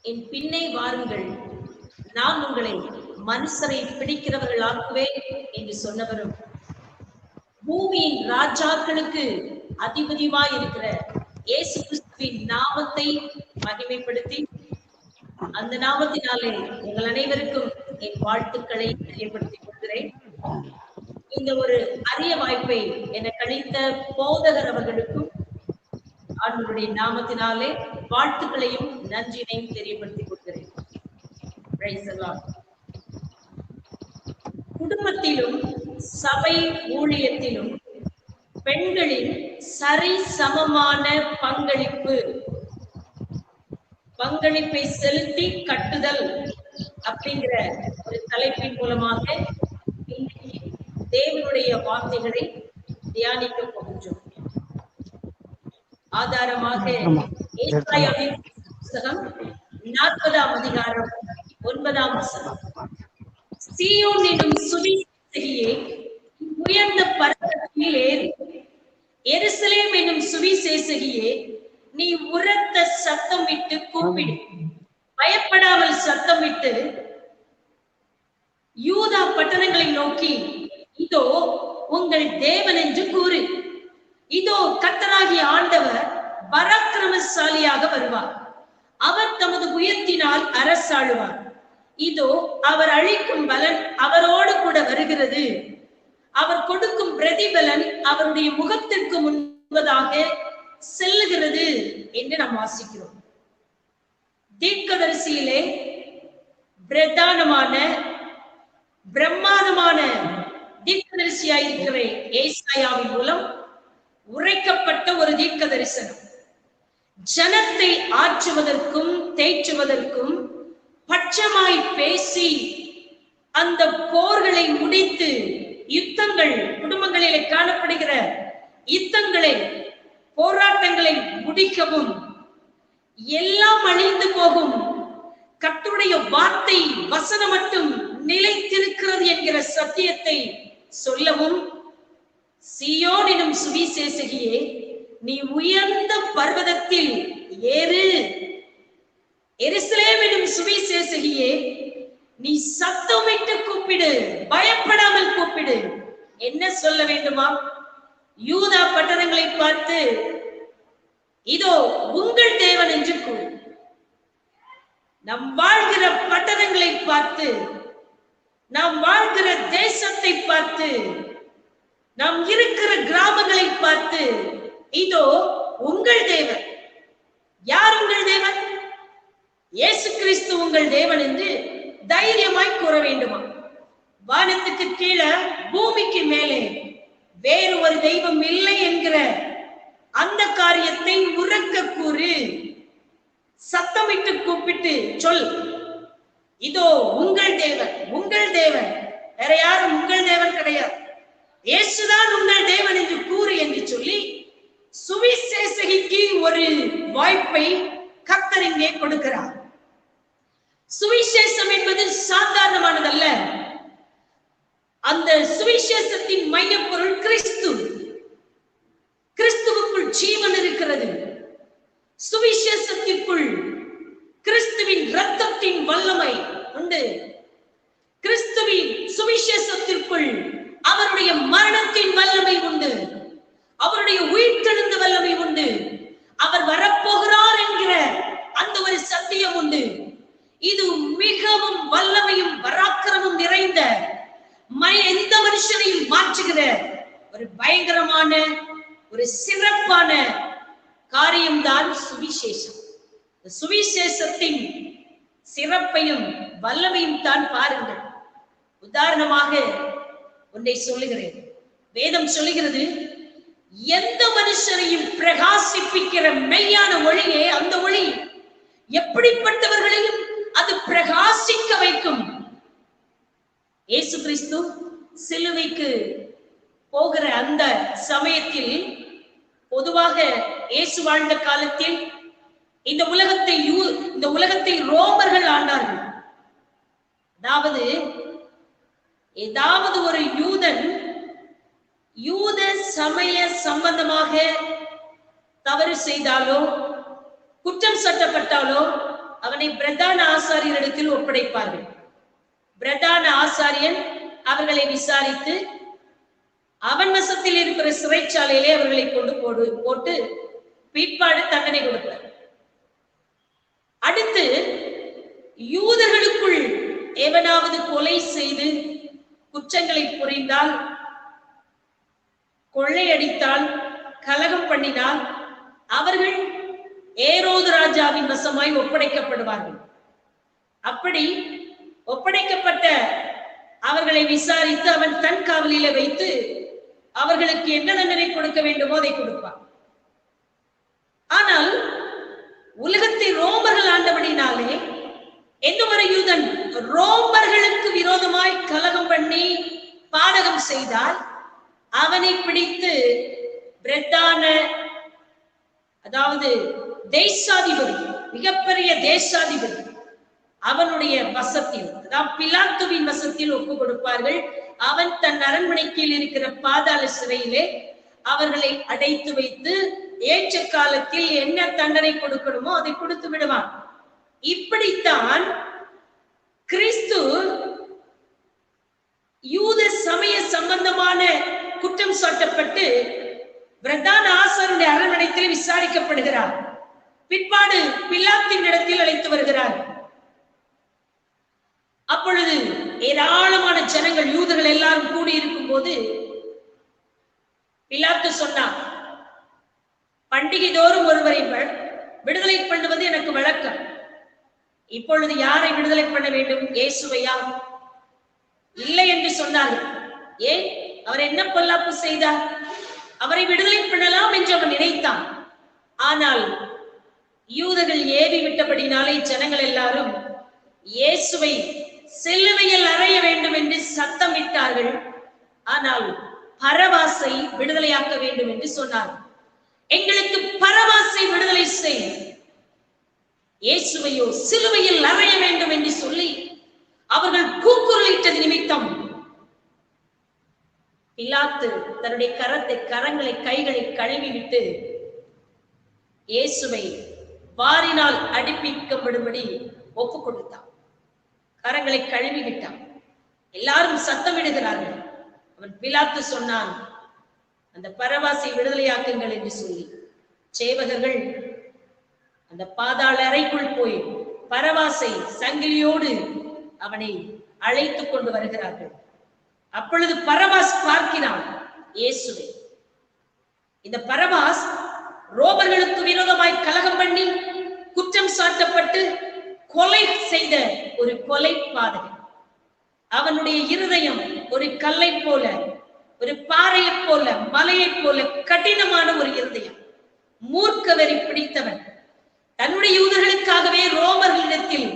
என் பின்னே வாருங்கள், நான் உங்களை மனுஷரை பிடிக்கிறவர்களாக்குவேன் என்று சொன்னவரும், பூமியின் ராஜாக்களுக்கு அதிபதியாய் இருக்கிற இயேசு கிறிஸ்துவின் நாமத்தை மகிமைப்படுத்தி, அந்த நாமத்தினாலே உங்கள் அனைவருக்கும் என் வாழ்த்துக்களை தெரியப்படுத்திக் கொள்கிறேன். இந்த ஒரு அரிய வாய்ப்பை எனக்கு அளித்த போதகர் அவர்களுக்கும் அவர்களுடைய நாமத்தினாலே வாழ்த்துக்களையும் நன்றியையும் தெரியப்படுத்திக் கொள்கிறேன். குடும்பத்திலும் சபை ஊழியத்திலும் பெண்களின் சரி சமமான பங்களிப்பை செலுத்தி கட்டுதல் அப்படிங்கிற ஒரு தலைப்பின் மூலமாக தேவனுடைய வார்த்தைகளை தியானிக்க போகின்றோம். ஆதாரமாக ஏசாயாவின் புத்தகம் 40ஆம் அதிகாரம் 9ஆம் வசனம். சீயோன் என்னும் சுவிசேஷகியே, உயர்ந்த பர்வதத்தில் ஏறு. எருசலேம் என்னும் சுவிசேஷகியே, நீ உரத்த சத்தமிட்டு கூப்பிடு. பயப்படாமல் சத்தமிட்டு யூதா பட்டணங்களை நோக்கி, இதோ உங்கள் தேவன் என்று கூறு. இதோ கர்த்தராகிய ஆண்டவர் பராக்கிரமசாலியாக வருவார். அவர் தமது புயத்தினால் அரசாளுவார். இதோ அவர் அளிக்கும் பலன் அவரோடு கூட வருகிறது. அவர் கொடுக்கும் பிரதிபலன் அவருடைய முகத்திற்கு முன்பதாக செல்லுகிறது என்று நாம் வாசிக்கிறோம். தீர்க்கதரிசியிலே பிரம்மாண்டமான தீர்க்கதரிசியாயிருக்கிற ஏசாயாவின் மூலம் உரைக்கப்பட்ட ஒரு தீர்க்க தரிசனம். ஜனத்தை ஆற்றுவதற்கும் தேற்றுவதற்கும் பட்சமாய் பேசி அந்த போர்களை முடித்து யுத்தங்கள், குடும்பங்களிலே காணப்படுகிற யுத்தங்களை, போராட்டங்களை முடிக்கவும், எல்லாம் அழிந்து போகும், கர்த்தருடைய வார்த்தை வசனம் மட்டும் நிலைத்திருக்கிறது என்கிற சத்தியத்தை சொல்லவும், சீயோன் எனும் சுவிசேஷகியே, நீ உயர்ந்த பர்வதத்தில் ஏறு. எருசலேம் எனும் சுவிசேஷகியே, நீ சத்தமிட்டு கூப்பிடு, பயப்படாமல் கூப்பிடு. என்ன சொல்ல வேண்டுமா? யூதா பட்டணங்களை பார்த்து, இதோ உங்கள் தேவன் என்று கூறு. நாம் வாழ்கிற பட்டணங்களை பார்த்து, நாம் வாழ்கிற தேசத்தை பார்த்து, நாம் இருக்கிற கிராமங்களை பார்த்து, இதோ உங்கள் தேவன். யார் உங்கள் தேவன்? இயேசு கிறிஸ்து உங்கள் தேவன் என்று தைரியமாய் கூற வேண்டுமா? வானத்துக்கு கீழே பூமிக்கு மேலே வேறு ஒரு தெய்வம் இல்லை என்கிற அந்த காரியத்தை உரக்க கூறு. சத்தமிட்டு கூப்பிட்டு சொல், இதோ உங்கள் தேவன், உங்கள் தேவன். வேற யாரும் உங்கள் தேவன் கிடையாது. இயேசுதான் உங்கள் தேவன் என்று கூறு என்று சொல்லி சுவிசேஷகிக்கு ஒரு வாய்ப்பை கர்த்தர் இங்கே கொடுக்கிறார். சுவிசேஷம் என்பது சாதாரணமானதல்ல. அந்த சுவிசேஷத்தின் மையப்பொருள் கிறிஸ்து. கிறிஸ்துவுக்குள் ஜீவன் இருக்கிறது. சுவிசேஷத்திற்குள் கிறிஸ்துவின் இரத்தத்தின் வல்லமை உண்டு. கிறிஸ்துவின் சுவிசேஷத்திற்குள் அவருடைய மரணத்தின் வல்லமை உண்டு. அவருடைய உயிர்த்தெழுந்த வல்லமை உண்டு. அவர் வரப்போகிறார் என்கிற அந்த ஒரு சத்தியம் உண்டு. இது மிகவும் வல்லமையும் பராக்கிரமும் நிறைந்த, எந்த மனுஷனையும் மாற்றுகிற ஒரு பயங்கரமான, ஒரு சிறப்பான காரியம்தான் சுவிசேஷம். சுவிசேஷத்தின் சிறப்பையும் வல்லமையும் தான் பாருங்கள். உதாரணமாக ஒன்றை சொல்லுகிறேன். வேதம் சொல்லுகிறது, எந்த மனுஷனையும் பிரகாசிப்பிக்கிற மெய்யான ஒளியே அந்த ஒளி எப்படிப்பட்டவர்களையும் அது பிரகாசிக்க வைக்கும். இயேசு கிறிஸ்து சிலுவைக்கு போகிற அந்த சமயத்தில், பொதுவாக இயேசு வாழ்ந்த காலத்தில் இந்த உலகத்தை ரோமர்கள் ஆண்டார்கள். அதாவது ஏதாவது ஒரு யூதன் யூத சமய சம்பந்தமாக தவறு செய்தாலோ, குற்றம் சாட்டப்பட்டாலோ, அவன் அவனை பிரதான ஆசாரியரிடத்தில் ஒப்படைப்பார்கள். பிரதான ஆசாரியன் அவர்களை விசாரித்து அவன் வசத்தில் இருக்கிற சிறைச்சாலையிலே அவர்களை கொண்டு போட்டு பிற்பாடு தண்டனை கொடுப்பார். அடுத்து யூதர்களுக்குள் எவனாவது கொலை செய்து குற்றங்களை புரிந்தால், கொள்ளையடித்தால், கலகம் பண்ணினால் அவர்கள் ஏரோது ராஜாவின் வசமாய் ஒப்படைக்கப்படுவார்கள். அப்படி ஒப்படைக்கப்பட்ட அவர்களை விசாரித்து அவன் தன் காவலில வைத்து அவர்களுக்கு என்ன தண்டனை கொடுக்க வேண்டுமோ அதை கொடுப்பான். ஆனால் உலகத்தை ரோமர்கள் ஆண்டபடினாலே இன்னும் ஒரு யூதன் ரோமர்களுக்கு விரோதமாய் கலகம் பண்ணி பாடகம் செய்தால் அவனை பிடித்து பிரதான, அதாவது தேசாதிபதி, மிகப்பெரிய தேசாதிபதி அவனுடைய வசத்தில், அதாவது பிலாத்துவின் வசத்தில் ஒப்பு கொடுப்பார்கள். அவன் தன் அரண்மனைக்கீழ் இருக்கிற பாதாள சிறையிலே அவர்களை அடைத்து வைத்து ஏற்ற காலத்தில் என்ன தண்டனை கொடுக்கணுமோ அதை கொடுத்து விடுவான். இப்படித்தான் கிறிஸ்து யூத சமய சம்பந்தமான குற்றம் சாட்டப்பட்டு பிரதான ஆசாரியருடைய அரண்மனையில் விசாரிக்கப்படுகிறார். பிற்பாடு பிலாத்தின் இடத்தில் அழைத்து வருகிறார். அப்பொழுது ஏராளமான ஜனங்கள், யூதர்கள் எல்லாரும் கூடியிருக்கும் போது பிலாத்து சொன்னார், பண்டிகை தோறும் ஒருவரை விடுதலை பண்ணுவது எனக்கு வழக்கம். இப்பொழுது யாரை விடுதலை பண்ண வேண்டும்? இயேசுவையா? இல்லை என்று சொன்னார்கள். ஏன்? அவர் என்ன பொல்லாப்பு செய்தார்? அவரை விடுதலை பண்ணலாம் என்று அவன் நினைத்தான். ஆனால் யூதர்கள் ஏவி விட்டபடினாலே ஜனங்கள் எல்லாரும் இயேசுவை சிலுவையில் அறைய வேண்டும் என்று சத்தமிட்டார்கள். ஆனால் பரபாசை விடுதலையாக்க வேண்டும் என்று சொன்னார். எங்களுக்கு பரபாசை விடுதலை செய், இயேசுவையோ சிலுவையில் அறைய வேண்டும் என்று சொல்லி அவர்கள் கூக்குரலிட்டது நிமித்தம் பிலாத்து தன்னுடைய கரங்களை கைகளை கழுவி விட்டு இயேசுவை வாரினால் அடிப்பிக்கப்படும்படி ஒப்பு கொடுத்தான். கரங்களை கழுவி விட்டான். எல்லாரும் சத்தமிடுகிறார்கள். அவன் பிலாத்து சொன்னான், அந்த பரபாசை விடுதலையாக்குங்கள் என்று சொல்லி சேவகர்கள் அந்த பாதாள அறைக்குள் போய் பரபாசை சங்கிலியோடு அவனை அழைத்து கொண்டு வருகிறார்கள். அப்பொழுது பரபாஸ் பார்க்கிறான் இயேசுவை. இந்த பரபாஸ் ரோமர்களுக்கு விரோதமாய் கலகம் பண்ணி குற்றம் சாட்டப்பட்டு கொலை செய்த ஒரு கொலை பாதகன். அவனுடைய இருதயம் ஒரு கல்லை போல, ஒரு பாறையை போல, மலையை போல கடினமான ஒரு இருதயம். மூர்க்க வெறி பிடித்தவன். தன்னுடைய யூதர்களுக்காகவே ரோமர்களிடத்தில்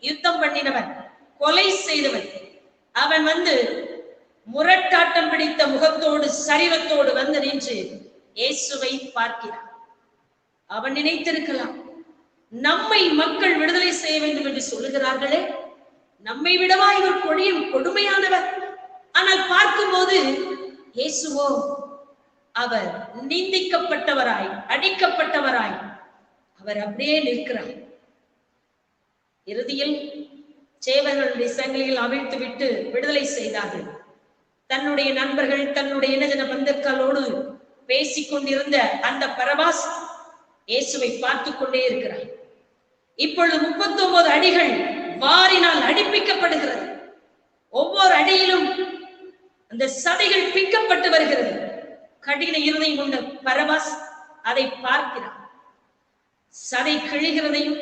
யுத்தம் பண்ணினவன், கொலை செய்தவன். அவன் முரட்டாட்டம் பிடித்த முகத்தோடு சரீரத்தோடு நின்று இயேசுவை பார்க்கிறான். அவன் நினைத்திருக்கலாம், நம்மை மக்கள் விடுதலை செய்ய வேண்டும் என்று சொல்லுகிறார்களே, நம்மை விடவா இவர் கொடுமையானவர்? ஆனால் பார்க்கும்போது இயேசுவோ அவர் நிந்திக்கப்பட்டவராய், அடிக்கப்பட்டவராய் அவர் அப்படியே நிற்கிறார். இறுதியில் சேவர்களுடைய சங்கிலியில் அவிழ்த்து விட்டு விடுதலை செய்தார்கள். தன்னுடைய நண்பர்கள், தன்னுடைய இனஜன பந்துக்களோடு பேசிக் கொண்டிருந்த அந்த பரபாஸ் இயேசுவை பார்த்து கொண்டே இருக்கிறார். இப்பொழுது 39 அடிகள் வாரினால் அடிப்பிக்கப்படுகிறது. ஒவ்வொரு அடியிலும் அந்த சதைகள் பிக்கப்பட்டு வருகிறது. கடின இருதயம் கொண்ட பரபாஸ் அதை பார்க்கிறார். சதை கிழிகிறதையும்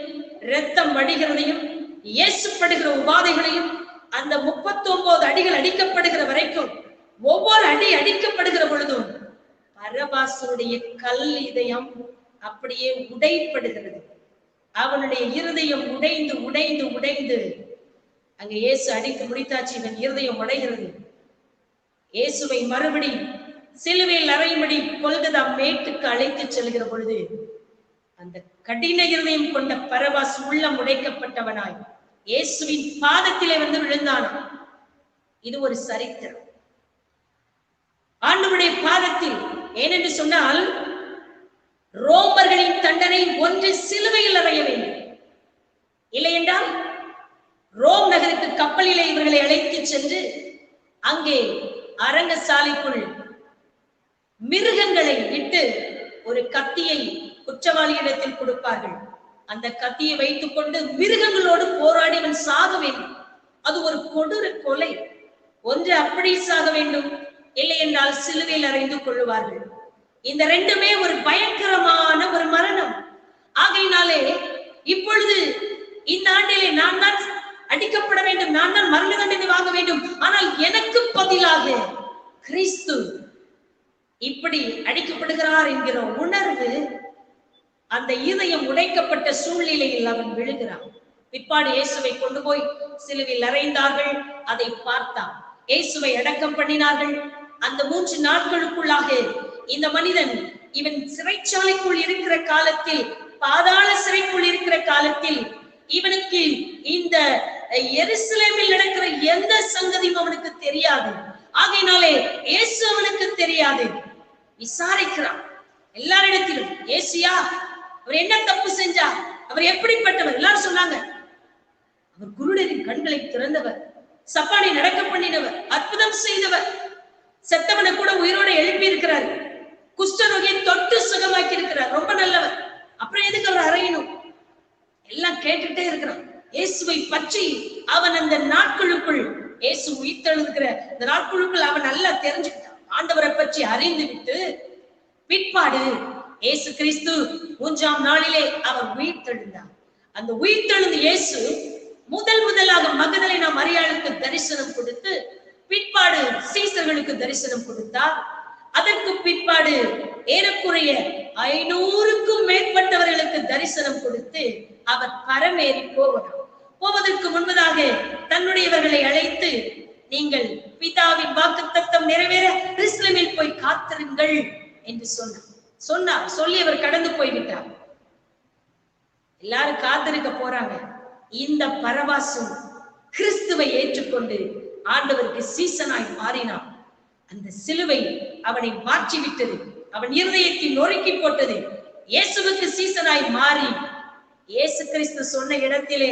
இரத்தம் வடிகிறதையும் இயேசுப்படுகிற உபாதைகளையும் அந்த 39 அடிகள் அடிக்கப்படுகிற வரைக்கும் ஒவ்வொரு அடி அடிக்கப்படுகிற பொழுதும் பரபாசனுடைய கல் இதயம் அப்படியே உடைப்படுகிறது. அவனுடைய இருதயம் உடைந்து உடைந்து உடைந்து அங்க இயேசு அடித்து முடித்தாச்சு, இவன் இருதயம் உடைகிறது. இயேசுவை மறுபடி சிலுவையில் அறையும்படி கொல்கதா மேட்டுக்கு அழைத்து செல்கிற பொழுது அந்த கடின இருதயம் கொண்ட பரபாஸ் உள்ளம் உடைக்கப்பட்டவனாய் இயேசுவின் பாதத்திலே விழுந்தானாம். இது ஒரு சரித்திரம். ஆண்டவருடைய பாதத்தில். ஏனென்று சொன்னால் ரோமர்களின் தண்டனை ஒன்று சிலுவையில் அறைய வேண்டும், இல்லை என்றால் ரோம் நகருக்கு கப்பலிலே இவர்களை அழைத்து சென்று அங்கே அரங்கசாலைக்குள் மிருகங்களை விட்டு ஒரு கத்தியை குற்றவாளியிடத்தில் கொடுப்பார்கள். அந்த கத்தியை வைத்துக் கொண்டு மிருகங்களோடு போராடி அவன் சாக வேண்டும். அது ஒரு கொடூர கொலை. ஒன்று அப்படி சாக வேண்டும், இல்லை என்றால் சிலுவையில் அறைந்து கொள்ளுவார்கள். இந்த ரெண்டுமே ஒரு பயங்கரமான ஒரு மரணம். ஆகையினாலே இப்பொழுது இந்த ஆண்டிலே நான் தான் அடிக்கப்பட வேண்டும், நான் தான் மரண தண்டனை வாங்க வேண்டும். ஆனால் எனக்கு பதிலாக கிறிஸ்து இப்படி அடிக்கப்படுகிறார் என்கிற உணர்வு, அந்த இதயம் உடைக்கப்பட்ட சூழ்நிலையில் அவன் விழுகிறான். பிற்பாடு இயேசுவை கொண்டு போய் சிலுவையில் அறைந்தார்கள். அதை பார்த்தான். இயேசுவை அடக்கம் பண்ணினார்கள். அந்த 3 நாட்களுக்குள்ளாக இந்த மனிதன் இவன் சிறைச்சாலைக்குள் இருக்கிற காலத்தில், பாதாள சிறைக்குள் இருக்கிற காலத்தில், இவனுக்கு இந்த எருசலேமில் நடக்கிற எந்த சங்கதியும் அவனுக்கு தெரியாது. ஆகையினாலே இயேசு அவனுக்கு தெரியாது. விசாரிக்கிறான் எல்லாரிடத்திலும், ஏசியா அவர் என்ன தப்பு செஞ்சார், அவர் எப்படிப்பட்டவர்? எல்லாரும் சொன்னாங்க, அவர் குருடரின் கண்களை திறந்தவர், சப்பானை நடக்க பண்ணினவர், அற்புதம் செய்தவர், செத்தவனை கூட உயிரோட எழுப்பி இருக்கிறார், குஷ்டரோகியை தொட்டு சுகமாக்கி இருக்கிறார், ரொம்ப நல்லவர். அப்புறம் எதுக்கு அவர் அறையணும்? எல்லாம் கேட்டுட்டே இருக்கிறான். இயேசுவை பற்றி அவன் அந்த நாட்களுக்குள், இயேசு உயிர்த்தெழுகிற இந்த நாட்களுக்குள் அவன் நல்லா தெரிஞ்சுக்கிட்டான். ஆண்டவரை பற்றி அறிந்து விட்டு பிற்பாடு இயேசு கிறிஸ்து 3ஆம் நாளிலே அவர் உயிர்த்தெழுந்தார். அந்த உயிர்த்தெழுந்த இயேசு முதலாக மகதலேனா மரியாளுக்கு தரிசனம் கொடுத்து, பிற்பாடு சீசர்களுக்கு தரிசனம் கொடுத்தார். அதற்கு பிற்பாடு ஏறக்குறைய 500க்கும் மேற்பட்டவர்களுக்கு தரிசனம் கொடுத்து அவர் பரமேறி போவதற்கு முன்பதாக தன்னுடையவர்களை அழைத்து, நீங்கள் பிதாவின் வாக்குத்தத்தம் நிறைவேற எருசலேமில் போய் காத்திருங்கள் என்று சொன்னார். சொல்லி அவர் கடந்து போய்விட்டார். எல்லாரும் காத்திருக்க போறாங்க. இந்த பரவாசு கிறிஸ்துவை ஏற்றுக்கொண்டு ஆண்டவருக்கு சீசனாய் மாறினான். அந்த சிலுவை அவனை மாற்றி விட்டது. அவன் இருதயத்தில் நொறுக்கி போட்டது. இயேசுவுக்கு சீசனாய் மாறி இயேசு கிறிஸ்து சொன்ன இடத்திலே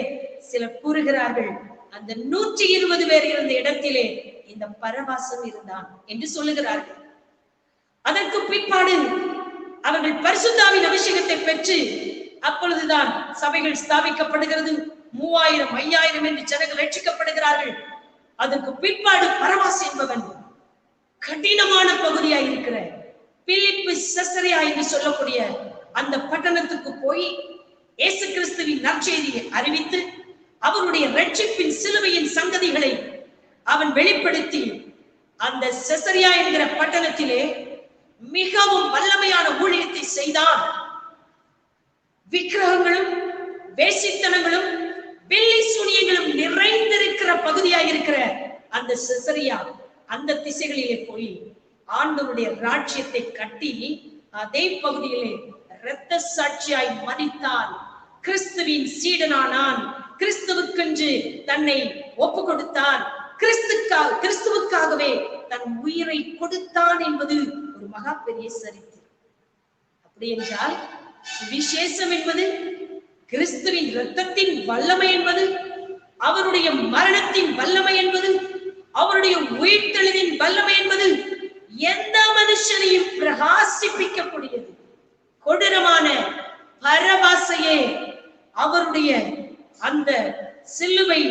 சிலர் கூறுகிறார்கள், அந்த 120 பேர் இருந்த இடத்திலே இந்த பரவாசம் இருந்தான் என்று சொல்லுகிறார்கள். அதற்கு பிற்பாடு அவர்கள் பரிசுத்தாவின் அபிஷேகத்தை பெற்று அப்பொழுதுதான் சபைகள் ஸ்தாபிக்கப்படுகிறது. 3000 5000 என்று ஜனங்கள் ரட்சிக்கப்படுகிறார்கள். அதற்கு பிற்பாடு பரவாஸ் என்பவன் கடினமான பகுதியாய் இருக்கிற பிலிப்பு செசரியா என்று சொல்லக்கூடிய அந்த பட்டணத்துக்கு போய் இயேசு கிறிஸ்துவின் நற்செய்தியை அறிவித்து அவருடைய ரட்சிப்பின் சிலுவையின் சங்கதிகளை அவன் வெளிப்படுத்தி அந்த செசரியா என்கிற பட்டணத்திலே மிகவும் வல்லமையான ஊழியத்தை செய்தான். விக்கிரகங்களும் வேசித்தனங்களும் வெள்ளி சூனியங்களும் நிறைந்திருக்கிற பகுதியாக இருக்கிற அந்த செசரியா அந்த திசைகளிலே போய் ஆண்டவருடைய ராஜ்யத்தை கட்டி அதே பகுதியிலே இரத்த சாட்சியாய் மரித்தான். கிறிஸ்துவின் சீடனானான். கிறிஸ்துவுக்கென்று தன்னை ஒப்பு கொடுத்தான். கிறிஸ்துவுக்காகவே தன் உயிரை கொடுத்தான் என்பது ஒரு மகா பெரிய சரித்திரம். அப்படி என்றால் சுவிசேஷம் என்பது, கிறிஸ்துவின் இரத்தத்தின் வல்லமை என்பது, அவருடைய மரணத்தின் வல்லமை என்பது, அவருடைய உயிர்த்தெழுதின் வல்லமை என்பது எந்த மனுஷனையும் பிரகாசிப்பிக்கக்கூடியது. கொடூரமான பரவாசையே அவருடைய அந்த சிலுவை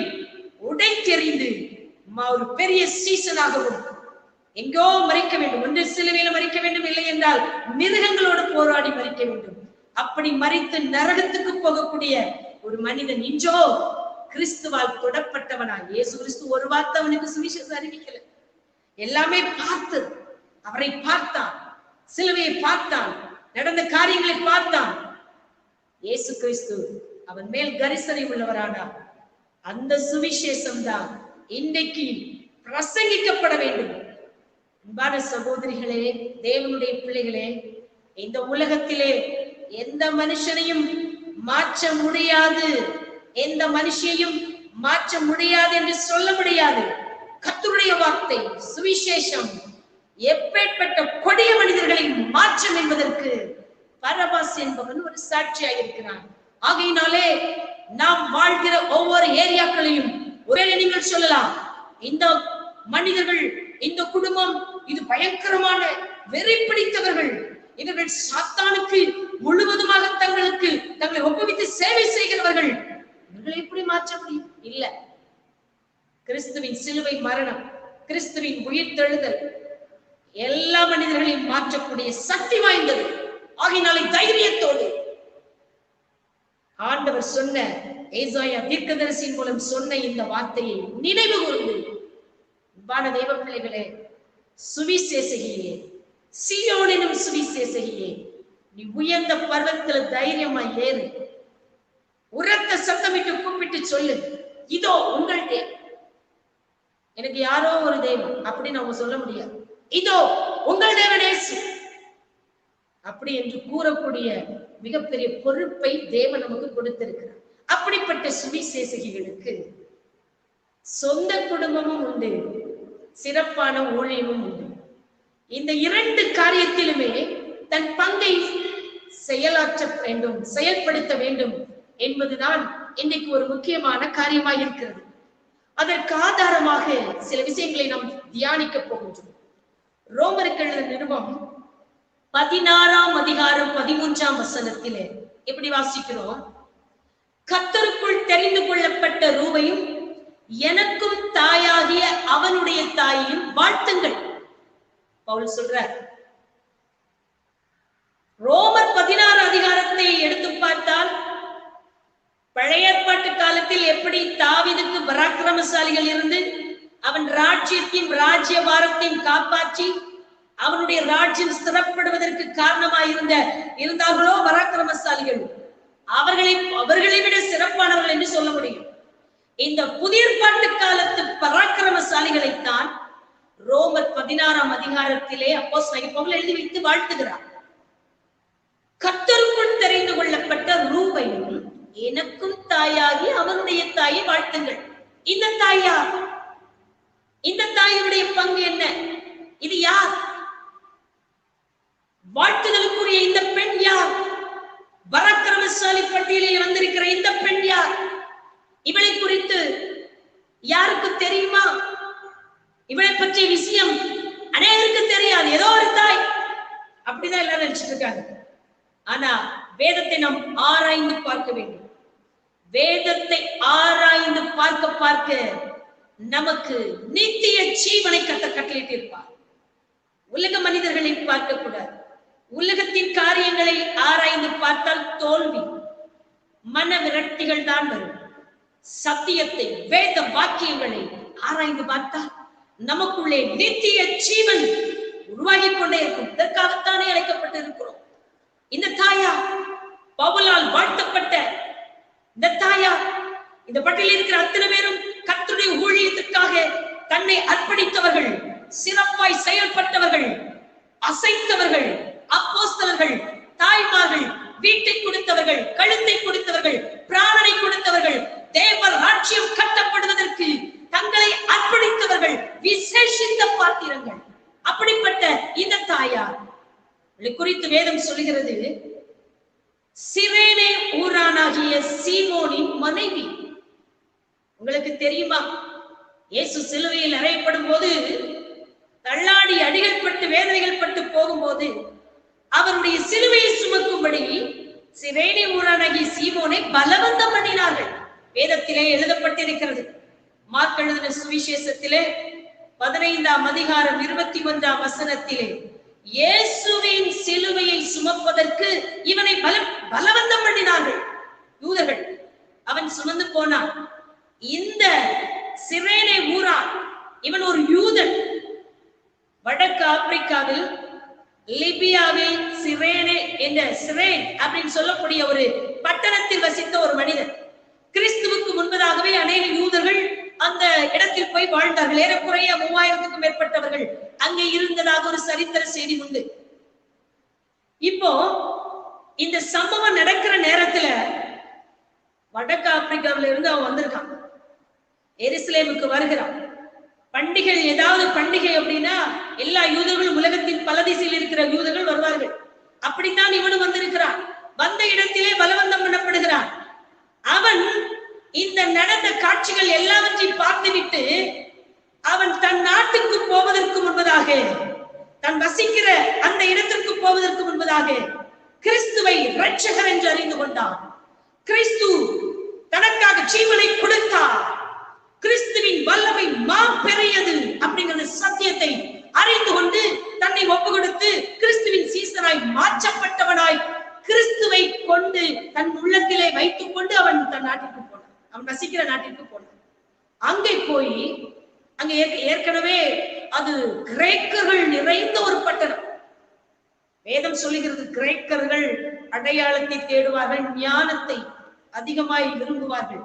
உடைத்தெறிந்து ஒரு பெரிய சீசனாகவும் எங்கோ மறிக்க வேண்டும், ஒன்று சிலுவையில மறிக்க வேண்டும், இல்லை என்றால் மிருகங்களோடு போராடி மறிக்க வேண்டும். அப்படி மறித்து நரகத்துக்கு போகக்கூடிய ஒரு மனிதன் இன்றோ கிறிஸ்துவால் தொடப்பட்டவனாய். இயேசு கிறிஸ்து ஒரு வார்த்தை அவனுக்கு சுவிசேஷம் அறிவிக்கல. எல்லாமே பார்த்து அவரை பார்த்தான், சிலுவையை பார்த்தான், நடந்த காரியங்களை பார்த்தான். இயேசு கிறிஸ்து அவன் மேல் கரிசனை உள்ளவரானார். அந்த சுவிசேஷம் தான் இன்றைக்கு பிரசங்கிக்கப்பட வேண்டும். அன்பான சகோதரிகளே, தேவனுடைய பிள்ளைகளே, இந்த உலகத்திலே எந்த மனுஷனையும் மாற்ற முடியாது, எந்த மனுஷையும் மாற்ற முடியாது என்று சொல்ல முடியாது. கர்த்தருடைய வார்த்தை சுவிசேஷம் எப்பேற்பட்ட கொடிய மனிதர்களை மாற்றம் என்பதற்கு பரபாஸ் என்பவன் ஒரு சாட்சியாக இருக்கிறான். ஆகையினாலே நாம் வாழ்கிற ஒவ்வொரு ஏரியாக்களையும் ஒருவேளை நீங்கள் சொல்லலாம், இந்த மனிதர்கள், இந்த குடும்பம் இது பயங்கரமான வெறி பிடித்தவர்கள், இவர்கள் சாத்தானுக்கு முழுவதுமாக தங்களை ஒப்புவித்து சேவை செய்கிறவர்கள், இவர்களை எப்படி மாற்ற முடியும்? இல்ல. கிறிஸ்துவின் சிலுவை மரணம், கிறிஸ்துவின் உயிர்த்தெழுதல் எல்லா மனிதர்களையும் மாற்றக்கூடிய சக்தி வாய்ந்தது. ஆகினாலே தைரியத்தோடு ஆண்டவர் சொன்ன, ஏசாயா தீர்க்கதரிசியின் மூலம் சொன்ன இந்த வார்த்தையை நினைவு கூர்ந்து, வான தெய்வ பிள்ளைகளே, சுவிசேஷகியே, சீயோன் எனும் சுவிசேஷகியே, நீ உயர்ந்த பர்வத்துல தைரியமா ஏறு. உரத்த சத்தமிட்டு கூப்பிட்டு சொல்லு, இதோ உங்கள் தேவன். எனக்கு யாரோ ஒரு தெய்வம் அப்படின்னு அவங்க சொல்ல முடியாது. இதோ உங்கள் தேவன் இயேசு அப்படி என்று கூறக்கூடிய மிகப்பெரிய பொறுப்பை தேவன் நமக்கு கொடுத்திருக்கிறார். அப்படிப்பட்ட சுவிசேஷகிகளுக்கு சொந்த குடும்பமும் உண்டு, சிறப்பான ஊழியமும் உண்டு. இந்த இரண்டு காரியத்திலுமே தன் பங்கை செயலாற்ற வேண்டும், செயல்படுத்த வேண்டும் என்பதுதான் இன்றைக்கு ஒரு முக்கியமான காரியமாக இருக்கிறது. அதற்கு ஆதாரமாக சில விஷயங்களை நாம் தியானிக்க போகின்றோம். ரோமருக்கு எழுதின நிருபம் 16ஆம் அதிகாரம் 13ஆம் வசனத்திலே எப்படி வாசிக்கிறோம்? கர்த்தருக்குள் தெரிந்து கொள்ளப்பட்ட ரூபையும் எனக்கும் தாயாகிய அவனுடைய தாயையும் வாழ்த்துங்கள். பவுல் சொல்றார். ரோமர் 16 அதிகாரத்தை எடுத்து பார்த்தால், பழைய ஏற்பாட்டு காலத்தில் எப்படி தாவீதுக்கு பராக்கிரமசாலிகள் இருந்து அவன் ராஜ்யத்தையும் ராஜ்யபாரத்தையும் காப்பாற்றி அவனுடைய ராஜ்யம் ஸ்திரப்படுவதற்கு இருந்தார்களோ பராக்கிரமசாலிகள், அவர்களை விட சிறப்பானவர்கள் என்று சொல்ல முடியும். இந்த புதிய ஏற்பாட்டு காலத்து பராக்கிரமசாலிகளைத்தான் ரோமர் 16ஆம் அதிகாரத்திலே அப்போஸ்தலனாகிய பவுல் எழுதி வைத்து வாழ்த்துகிறார். கர்த்தருக்குள் தெரிந்து கொள்ளப்பட்ட ரூபையும் எனக்கும் தாயாகி அவனுடைய தாயை வாழ்த்துங்கள். இந்த தாயா, இந்த தாயினுடைய பங்கு என்ன? இது யார்? வாழ்த்துதலுக்குரிய இந்த பெண் யார்? பராக்கிரமசாலி பட்டியலில் வந்திருக்கிற இந்த பெண் யார்? இவளை குறித்து யாருக்கு தெரியுமா? இவளை பற்றிய விஷயம் அநேகருக்கு தெரியாது. ஏதோ ஒரு தாய், அப்படிதான் எல்லாரும் நினைச்சிட்டு இருக்காங்க. ஆனா வேதத்தை நாம் ஆராய்ந்து பார்க்க வேண்டும். வேதத்தை ஆராய்ந்து பார்க்க நமக்கு நித்திய ஜீவனை கட்டளையிட்டு இருப்பார். உலக மனிதர்களை பார்க்க கூடாது. உலகத்தின் காரியங்களை ஆராய்ந்து பார்த்தால் தோல்வி, மன விரக்திகள் தான் வரும். சத்தியத்தை, வேத வாக்கியங்களை ஆராய்ந்து பார்த்தால் நமக்குள்ளே நித்திய ஜீவன் உருவாகி கொண்டே இருக்கும். இதற்காகத்தானே அழைக்கப்பட்டு இருக்கிறோம். இந்த தாயா, பவுலால் வாழ்த்தப்பட்ட இந்த தாயா, இந்த பட்டியலில் இருக்கிற அத்தனை பேரும் கர்த்தருடைய ஊழியத்திற்காக தன்னை அர்ப்பணித்தவர்கள், சிறப்பாய் செயல்பட்டவர்கள், அசைத்தவர்கள், அப்போஸ்தலர்கள், தாய்மார்கள், வீட்டை கொடுத்தவர்கள், கழுத்தை கொடுத்தவர்கள், பிராணனை கொடுத்தவர்கள், தேவ ராஜ்யம் கட்டப்படுவதற்கு தங்களை அர்ப்பணித்தவர்கள், விசேஷித்த பாத்திரங்கள். அப்படிப்பட்ட இந்த தாயார் குறித்து வேதம் சொல்கிறது, சிரேனே ஊரானாகிய சீமோனின் மனைவி. உங்களுக்கு தெரியுமா? இயேசு சிலுவையில் அறையப்படும் போது, தள்ளாடி அடிகள் பட்டு வேதனைகள் பட்டு போகும்போது அவருடைய சிலுவையை சுமக்கும்படி சிரேனே ஊரானாகிய சீமோனை பலவந்தம் பண்ணினார்கள். வேதத்திலே எழுதப்பட்டிருக்கிறது. மார்க் எழுதின சுவிசேஷத்திலே 15ஆம் அதிகாரம் 21ஆம் வசனத்திலே, இயேசுவின் சிலுவையை சுமப்பதற்கு இவனை பலவந்தம் பண்ணினார்கள் யூதர்கள். அவன் சுமந்து போனான். இந்த சிரேனே ஊரான், இவன் ஒரு யூதன். வடக்கு ஆப்பிரிக்காவில் லிபியாவில் சிரேனே என்ற சிரேன் அப்படின்னு சொல்லக்கூடிய ஒரு பட்டணத்தில் வசித்த ஒரு மனிதன். கிறிஸ்துவுக்கு முன்பதாகவே அநேக யூதர்கள் அந்த இடத்தில் போய் வாழ்ந்தார்கள். ஏறக்குறைய 3000க்கும் மேற்பட்டவர்கள் அங்கே இருந்ததாக ஒரு சரித்திர செய்தி உண்டு. இப்போ இந்த சம்பவம் நடக்கிற நேரத்துல வடக்கு ஆப்பிரிக்காவில இருந்து அவன் வந்திருக்கான், எருசலேமுக்கு வருகிறான். பண்டிகை, ஏதாவது பண்டிகை அப்படின்னா எல்லா யூதர்களும், உலகத்தின் பல திசையில் இருக்கிற யூதர்கள் வருவார்கள். அப்படித்தான் இவனும் வந்திருக்கிறான். வந்த இடத்திலே பலவந்தம் பண்ணப்படுகிறான். அவன் இந்த நடந்த காட்சிகள் எல்லாவற்றையும் பார்த்துவிட்டு அவன் தன் நாட்டுக்கு போவதற்கு முன்பதாக, தன் வசிக்கிற அந்த இடத்திற்கு போவதற்கு முன்பதாக கிறிஸ்துவை இரட்சகர் என்று அறிந்து கொண்டான். கிறிஸ்து தனக்காக ஜீவனை கொடுத்தார். கிறிஸ்துவின் வல்லமை மாபெரியது அப்படிங்கிற சத்தியத்தை அறிந்து கொண்டு தன்னை ஒப்பு கொடுத்து கிறிஸ்துவின் சீசனாய் மாற்றப்பட்டவனாய் கிறிஸ்துவை கொண்டு தன் உள்ளத்திலே வைத்துக் கொண்டு அவன் தன் நாட்டிற்கு போனான். அவன் வசிக்கிற நாட்டிற்கு போனான். அங்கே போய் அங்க ஏற்கனவே அது கிரேக்கர்கள் நிறைந்த ஒரு பட்டணம். வேதம் சொல்லுகிறது, கிரேக்கர்கள் அடையாளத்தை தேடுவார்கள், ஞானத்தை அதிகமாய் விரும்புவார்கள்.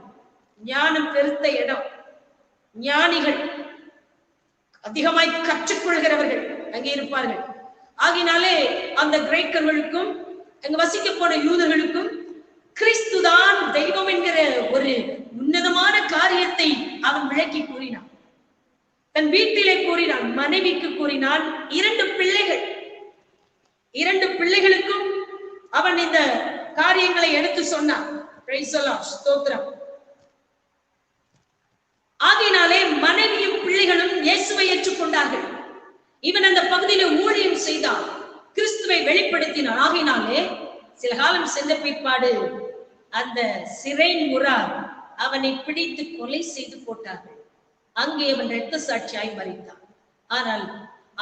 ஞானம் பெருத்த இடம், ஞானிகள் அதிகமாய் கற்றுக்கொள்கிறவர்கள் அங்கே இருப்பார்கள். ஆகினாலே அந்த கிரேக்கர்களுக்கும் அங்கு வசிக்க போன யூதர்களுக்கும் கிறிஸ்துதான் தெய்வம் என்கிற ஒரு உன்னதமான காரியத்தை அவன் விளக்கி கூறினான். தன் வீட்டிலே கூறினான், மனைவிக்கு கூறினான். இரண்டு பிள்ளைகளுக்கும் அவன் இந்த காரியங்களை எடுத்து சொன்னான். ஸ்தோத்திரம். ஆகையினாலே மனைவியும் பிள்ளைகளும் இயேசுவை ஏற்றுக்கொண்டார்கள். இவன் அந்த பகுதியில ஊழியம் செய்தான், கிறிஸ்துவை வெளிப்படுத்தினான். ஆகையினாலே சில காலம் சென்ற பிற்பாடு அந்த சிரேன் முறார் அவனை பிடித்து கொலை செய்து போட்டார்கள். அங்கே அவன் இரத்த சாட்சியாய் மரித்தான். ஆனால்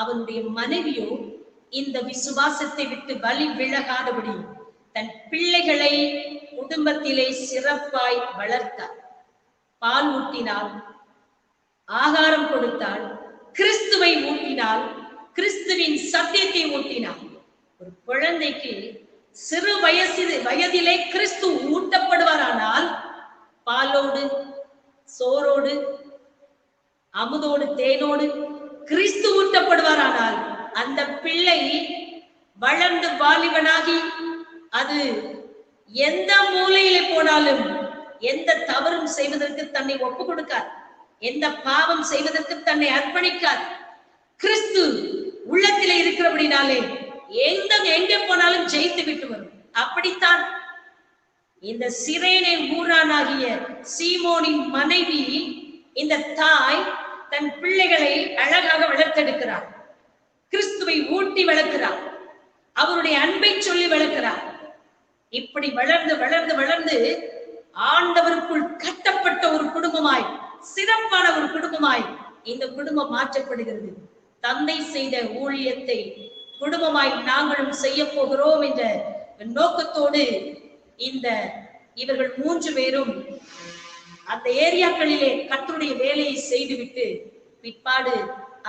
அவனுடைய மனைவியோ இந்த விசுவாசத்தை விட்டு வழி விலகாதபடி தன் பிள்ளைகளை குடும்பத்திலே சிறப்பாய் வளர்த்தார். பால் ஊட்டினாள், ஆகாரம் கொடுத்தாள், கிறிஸ்துவை ஊட்டினாள், கிறிஸ்துவின் சத்தியத்தை ஊட்டினாள். ஒரு குழந்தைக்கு சிறு வயதிலே கிறிஸ்து ஊட்டப்படுவாரானால் பாலோடு, சோரோடு, அமுதோடு, தேனோடு கிறிஸ்து ஊட்டப்படுவாரானால் அந்த பிள்ளை வளர்ந்து வாலிபனாகி அது எந்த மூலையிலே போனாலும் எந்த தவறும் செய்வதற்கு தன்னை ஒப்பு கொடுக்காது, எந்த பாவம் செய்வதற்கு தன்னை அர்ப்பணிக்காது. கிறிஸ்து உள்ளத்திலே இருக்கிறபடினாலே எங்கே போனாலும் ஜெயித்து விட்டு வரும். அப்படித்தான் இந்த சிரேனே ஊரானாகிய சீமோனின் மனைவி, இந்த தாய் தன் பிள்ளைகளை அழகாக வளர்த்தெடுக்கிறார். கிறிஸ்துவை ஊட்டி வளர்க்கிறார், அவருடைய அன்பை சொல்லி வளர்க்கிறார். இப்படி வளர்ந்து வளர்ந்து வளர்ந்து ஆண்டவருக்குள் கட்டப்பட்ட ஒரு குடும்பமாய், சிறப்பான ஒரு குடும்பமாய் இந்த குடும்பம் மாற்றப்படுகிறது. தந்தை செய்த ஊழியத்தை குடும்பமாய் நாங்களும் செய்ய போகிறோம் என்ற நோக்கத்தோடு இவர்கள் 3 பேரும் அந்த ஏரியாக்களிலே கர்த்தருடைய வேலையை செய்துவிட்டு பிற்பாடு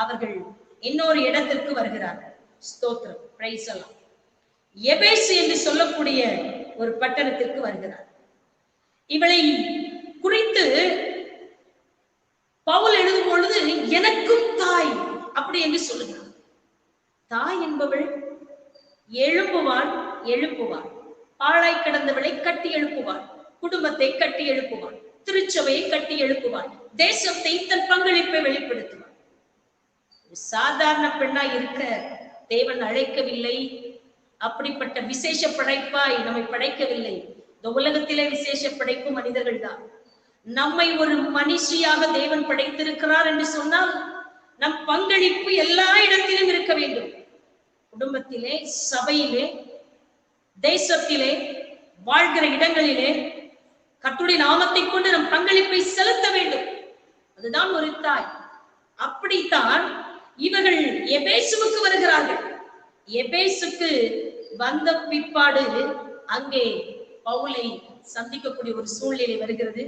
அவர்கள் இன்னொரு இடத்திற்கு வருகிறார்கள். ஸ்தோத்திரம், பிரைஸ் எல்லாம். எபேசு என்று சொல்லக்கூடிய ஒரு பட்டணத்திற்கு வருகிறார். இவளை குறித்து பவுல் எழுதும் பொழுது எனக்கும் தாய் அப்படி என்று சொல்லுகிறார். தாய் என்பவள் எழுப்புவாள், பாழாய் கிடந்தவளை கட்டி எழுப்புவாள், குடும்பத்தை கட்டி எழுப்புவாள், திருச்சபையை கட்டி எழுப்புவாள், தேசத்தை தன் பங்களிப்பை வெளிப்படுத்துவாள். சாதாரண பெண்ணா இருக்க தேவன் அழைக்கவில்லை. அப்படிப்பட்ட விசேஷ படைப்பாய் நம்மை படைக்கவில்லை. இந்த உலகத்திலே விசேஷ படைப்பு மனிதர்கள் தான். நம்மை ஒரு மனுஷியாக தேவன் படைத்திருக்கிறார் என்று சொன்னால் நம் பங்களிப்பு எல்லா இடத்திலும் இருக்க வேண்டும். குடும்பத்திலே, சபையிலே, தேசத்திலே, வாழ்கிற இடங்களிலே கர்த்தருடைய நாமத்தை கொண்டு நம் பங்களிப்பை செலுத்த வேண்டும். அதுதான் ஒரு தாய். அப்படித்தான் இவர்கள் எபேசுவுக்கு வருகிறார்கள். எபேசுக்கு வந்த பிற்பாடு அங்கே பவுலை சந்திக்கக்கூடிய ஒரு சூழ்நிலை வருகிறது.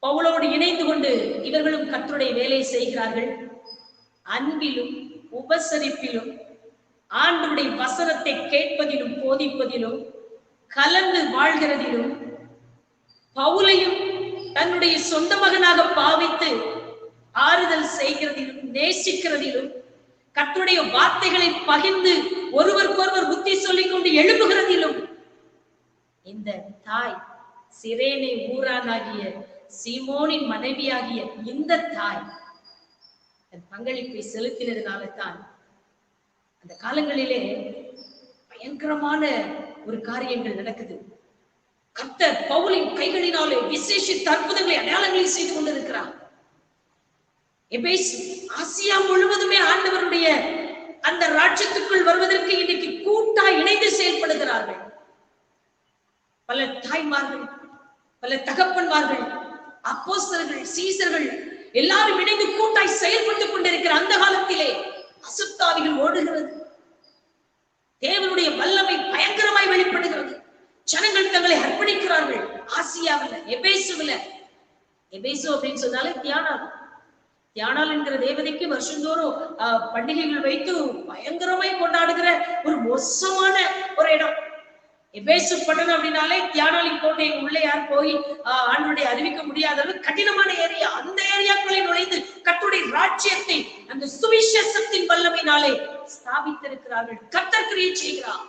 பவுலோடு இணைந்து கொண்டு இவர்களும் கர்த்தருடைய வேலை செய்கிறார்கள். அன்பிலும் உபசரிப்பிலும் ஆண்டவருடைய வசனத்தை கேட்பதிலும் போதிப்பதிலும் கலந்து வாழ்கிறதிலும் பவுலையும் தன்னுடைய சொந்த மகனாக பாவித்து ஆறுதல் செய்கிறதிலும் நேசிக்கிறதிலும் கர்த்தருடைய வார்த்தைகளை பகிர்ந்து ஒருவருக்கொருவர் புத்தி சொல்லிக் கொண்டு எழுப்புகிறதிலும் இந்த தாய், சிரேனே ஊரானாகிய சீமோனின் மனைவியாகிய இந்த தாய் தன் பங்களிப்பை செலுத்தினதுனால தான் அந்த காலங்களிலே பயங்கரமான ஒரு காரியங்கள் நடக்குது. கர்த்தர் பவுலின் கைகளினாலே விசேஷித்த அற்புதங்களை அடையாளங்களை செய்து கொண்டிருக்கிறார். எபேசு ஆசியா முழுவதுமே ஆண்டவருடைய அந்த ராஜ்யத்துக்குள் வருவதற்கு இன்னைக்கு கூட்டா இணைந்து செயல்படுகிறார்கள். பல தாய்மார்கள், பல தகப்பன்மார்கள், அப்போஸ்தலர்கள், சீசர்கள் எல்லாரும் இணைந்து கூட்டாய் செயல்பட்டுக் கொண்டிருக்கிற அந்த காலத்திலே அசுத்தாவிகள் ஓடுகிறது. தேவனுடைய வல்லமை பயங்கரமாய் வெளிப்படுகிறது. ஜனங்கள் தங்களை அர்ப்பணிக்கிறார்கள். ஆசியாவில், எபேசுல, எபேசு அப்படின்னு சொன்னாலே தியானால் என்கிற தேவதைக்கு வருஷந்தோறும் பண்டிகைகள் வைத்து பயங்கரமாய் கொண்டாடுகிற ஒரு மோசமான ஒரு இடம் எபேசு பட்டணம். அப்படின்னாலே தியானாலின் கோட்டை உள்ளே யார் போய் ஆண்டவரை அறிவிக்க முடியாத அளவு கடினமான ஏரியா. அந்த ஏரியாக்களை நுழைந்து கர்த்தருடைய ராஜ்யத்தை அந்த சுவிசேஷத்தின் வல்லமையினாலே ஸ்தாபித்திருக்கிறார்கள். கர்த்தர் கிரியை செய்கிறார்,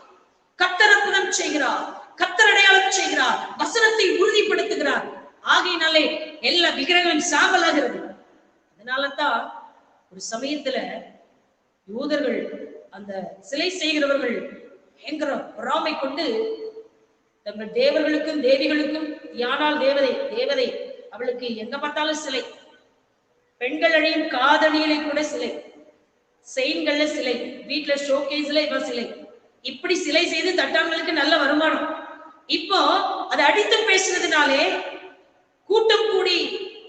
கர்த்தர் அற்புதம் செய்கிறார், கர்த்தர் அடையாளம் செய்கிறார், வசனத்தை உறுதிப்படுத்துகிறார். ஆகையினாலே எல்லா விக்கிரகங்களும் சாம்பலாகிறது. அதனாலதான் ஒரு சமயத்துல யூதர்கள் அந்த சிலை செய்கிறவர்கள் என்கிற பொறாமை கொண்டு தங்கள் தேவர்களுக்கும் தேவிகளுக்கும் தியானால் தேவதை அவளுக்கு எங்க பார்த்தாலும் சிலை, பெண்கள் அணியும் காதணியிலே கூட சிலை, செயின்கள்ல சிலை, வீட்டுல ஷோகேஸ்ல இவ சிலை, இப்படி சிலை செய்து தட்டாங்களுக்கு நல்ல வருமானம். இப்போ அதை அடித்து பேசுறதுனாலே கூட்டம் கூடி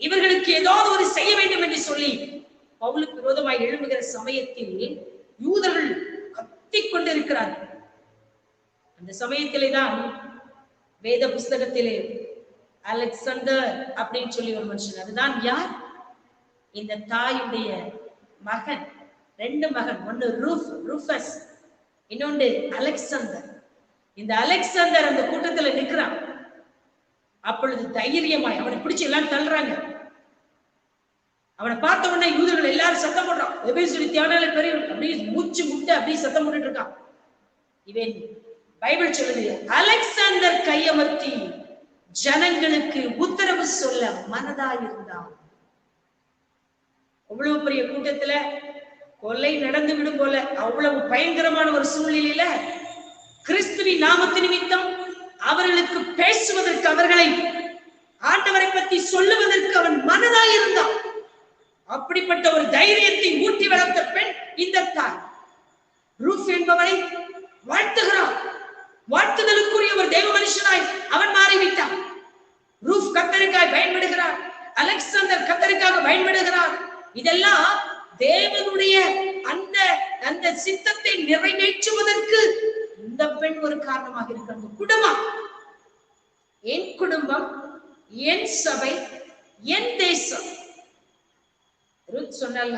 இவர்களுக்கு ஏதாவது ஒரு செய்ய வேண்டும் என்று சொல்லி பவுலுக்கு விரோதமாய் எழும்புகிற சமயத்தில் யூதர்கள் கத்திக் கொண்டிருக்கிறார்கள். அந்த சமயத்திலே தான் வேத புஸ்தகத்திலே அலெக்சாண்டர் அப்படின்னு சொல்லி ஒரு மனுஷன், அதுதான் யார்? இந்த தாயுடைய மகன், 2 மகன், ஒன்னு ரூஃபஸ், இன்னொன்று அலெக்சாண்டர். இந்த அலெக்சாண்டர் அந்த கூட்டத்துல நிற்கிறான். அப்பொழுது தைரியமாய் அவனை பிடிச்சு எல்லாம் தள்ளுறாங்க. அவனை பார்த்த உடனே யூதர்கள் எல்லாரும் சத்தம் போடுறான். எபேசு தியானால பெரிய அப்படியே மூச்சு முட்டை அப்படியே சத்தம் போட்டுட்டு இருக்கான். இவன் பைபிள் சொல்லுது, அலெக்சாண்டர் கையமர்த்தி ஜனங்களுக்கு உத்தரவு சொல்ல மனதாயிருந்தான். அவ்வளவு பெரிய கூட்டத்துல கொலை நடந்து விடும் போல அவ்வளவு பயங்கரமான ஒரு சூழ்நிலையில கிறிஸ்துவின் நாமத்து நிமித்தம் அவர்களுக்கு பேசுவதற்கு, அவர்களை ஆண்டவரை பற்றி சொல்லுவதற்கு அவன் மனதாயிருந்தான். அப்படிப்பட்ட ஒரு தைரியத்தை ஊட்டி வளர்த்த பெண் இந்த தாய். ரூஃப் என்பவனை வாழ்த்துகிறான். வாழ்த்துதலுக்குரிய ஒரு தெய்வ மனுஷனாய் அவன் மாறிவிட்டான். ரூஃப் கர்த்தருக்காய் பயன்படுகிறார், அலெக்சாண்டர் கர்த்தருக்காக பயன்படுகிறார். இதெல்லாம் தேவனுடைய அந்த சித்தத்தை நிறைவேற்றுவதற்கு இந்த பெண் ஒரு காரணமாக இருக்கிறது. குடும்பம், என் குடும்பம், என் சபை, என் தேசம். ரூத் சொன்னால,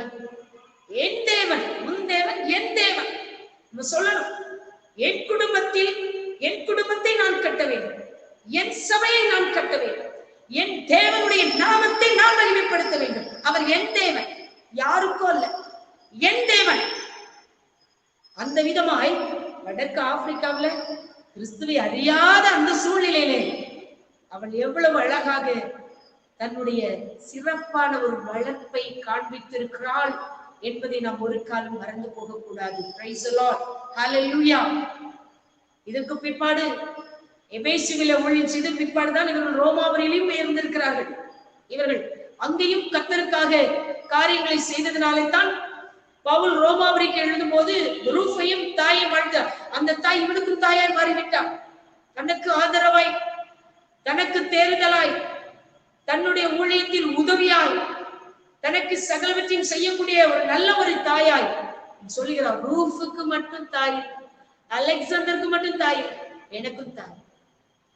என் தேவன், உன் தேவன், என் தேவன். நம்ம சொல்லணும், என் குடும்பத்தில் என் குடும்பத்தை நான் கட்ட வேண்டும், என் சபையை நான் கட்ட வேண்டும், என் தேவனுடைய நாமத்தை நான் மகிமைப்படுத்த வேண்டும். அவர் என் தேவன், யாருக்கோ அல்ல, என் தேவன். அந்த விதமாய் வடக்கு ஆப்பிரிக்காவில கிறிஸ்துவை அறியாத அந்த சூழ்நிலையிலே அவள் எவ்வளவு அழகாக தன்னுடைய சிறப்பான ஒரு வளர்ப்பை காண்பித்திருக்கிறாள் என்பதை நாம் ஒரு காலம் மறந்து போகக்கூடாது. பிரைஸ் தி லார்ட், ஹல்லேலூயா. இதற்கு பிற்பாடு எபேசுவிலே ஊழியம் செய்த பிற்பாடுதான் இவர்கள் ரோமாபுரியிலும் இருந்திருக்கிறார்கள். இவர்கள் அங்கேயும் கர்த்தருக்காக காரியங்களை செய்ததினாலே தான் பவுல் ரோமாபுரிக்கு எழுதும் போது ரூஃபையும் தாயை வாழ்த்தார். அந்த தாய் இவனுக்கும் தாயாய் மாறிவிட்டார். தனக்கு ஆதரவாய், தனக்கு தேர்தலாய், தன்னுடைய ஊழியத்தில் உதவியாய், தனக்கு சகலவற்றையும் செய்யக்கூடிய ஒரு நல்ல ஒரு தாயாய் சொல்லுகிறார். ரூஃபுக்கு மட்டும் தாய், அலெக்சாண்டருக்கு மட்டும் தாய், எனக்கும் தாய்.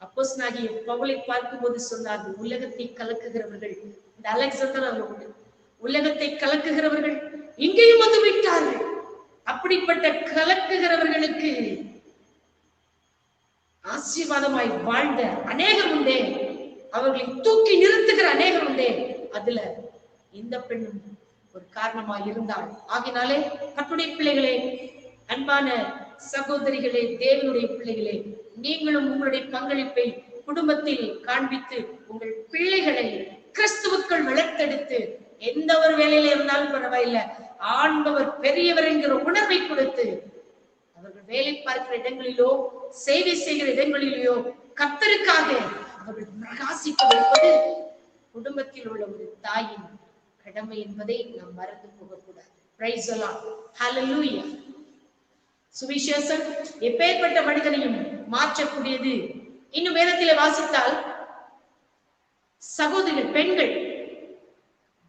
அப்போஸ்தலனாகிய பவுலை பார்க்கும் போது சொன்னார்கள், உலகத்தை கலக்குகிறவர்கள், இந்த அலெக்சாண்டர் அவர்கள் உலகத்தை கலக்குகிறவர்கள் இங்கேயும் வந்து விட்டார்கள். அப்படிப்பட்ட கலக்குகிறவர்களுக்கு ஆசீர்வாதமாய் வாழ்ந்த அநேகம் உண்டே, அவர்களை தூக்கி நிறுத்துகிற அநேகம் உண்டே, அதுல இந்த பெண்ணும் ஒரு காரணமாய் இருந்தாள். ஆகினாலே கர்த்தருடைய பிள்ளைகளே, அன்பான சகோதரிகளே, தேவனுடைய பிள்ளைகளே, நீங்களும் உங்களுடைய பங்களிப்பை குடும்பத்தில் காண்பித்து உங்கள் பிள்ளைகளை கிறிஸ்துவுக்குள் வளர்த்தெடுத்து, எந்த ஒரு வேலையில இருந்தாலும் பரவாயில்லை, ஆண்டவர் பெரியவர் என்கிற உணர்வை கொடுத்து அவர்கள் வேலை பார்க்கிற இடங்களிலோ சேவை செய்கிற இடங்களிலோ கர்த்தருக்காக அவர்கள் பிரகாசிக்க வைப்பது குடும்பத்தில் உள்ள ஒரு தாயின் கடமை என்பதை நாம் மறந்து போகக்கூடாது. பிரைஸ் தி லார்ட், ஹல்லேலூயா. சுவிசேஷம் எப்பேற்பட்ட மனிதனையும் மாற்றக்கூடியது. இன்னும் வேதத்திலே வாசித்தால் சகோதரிகள் பெண்கள்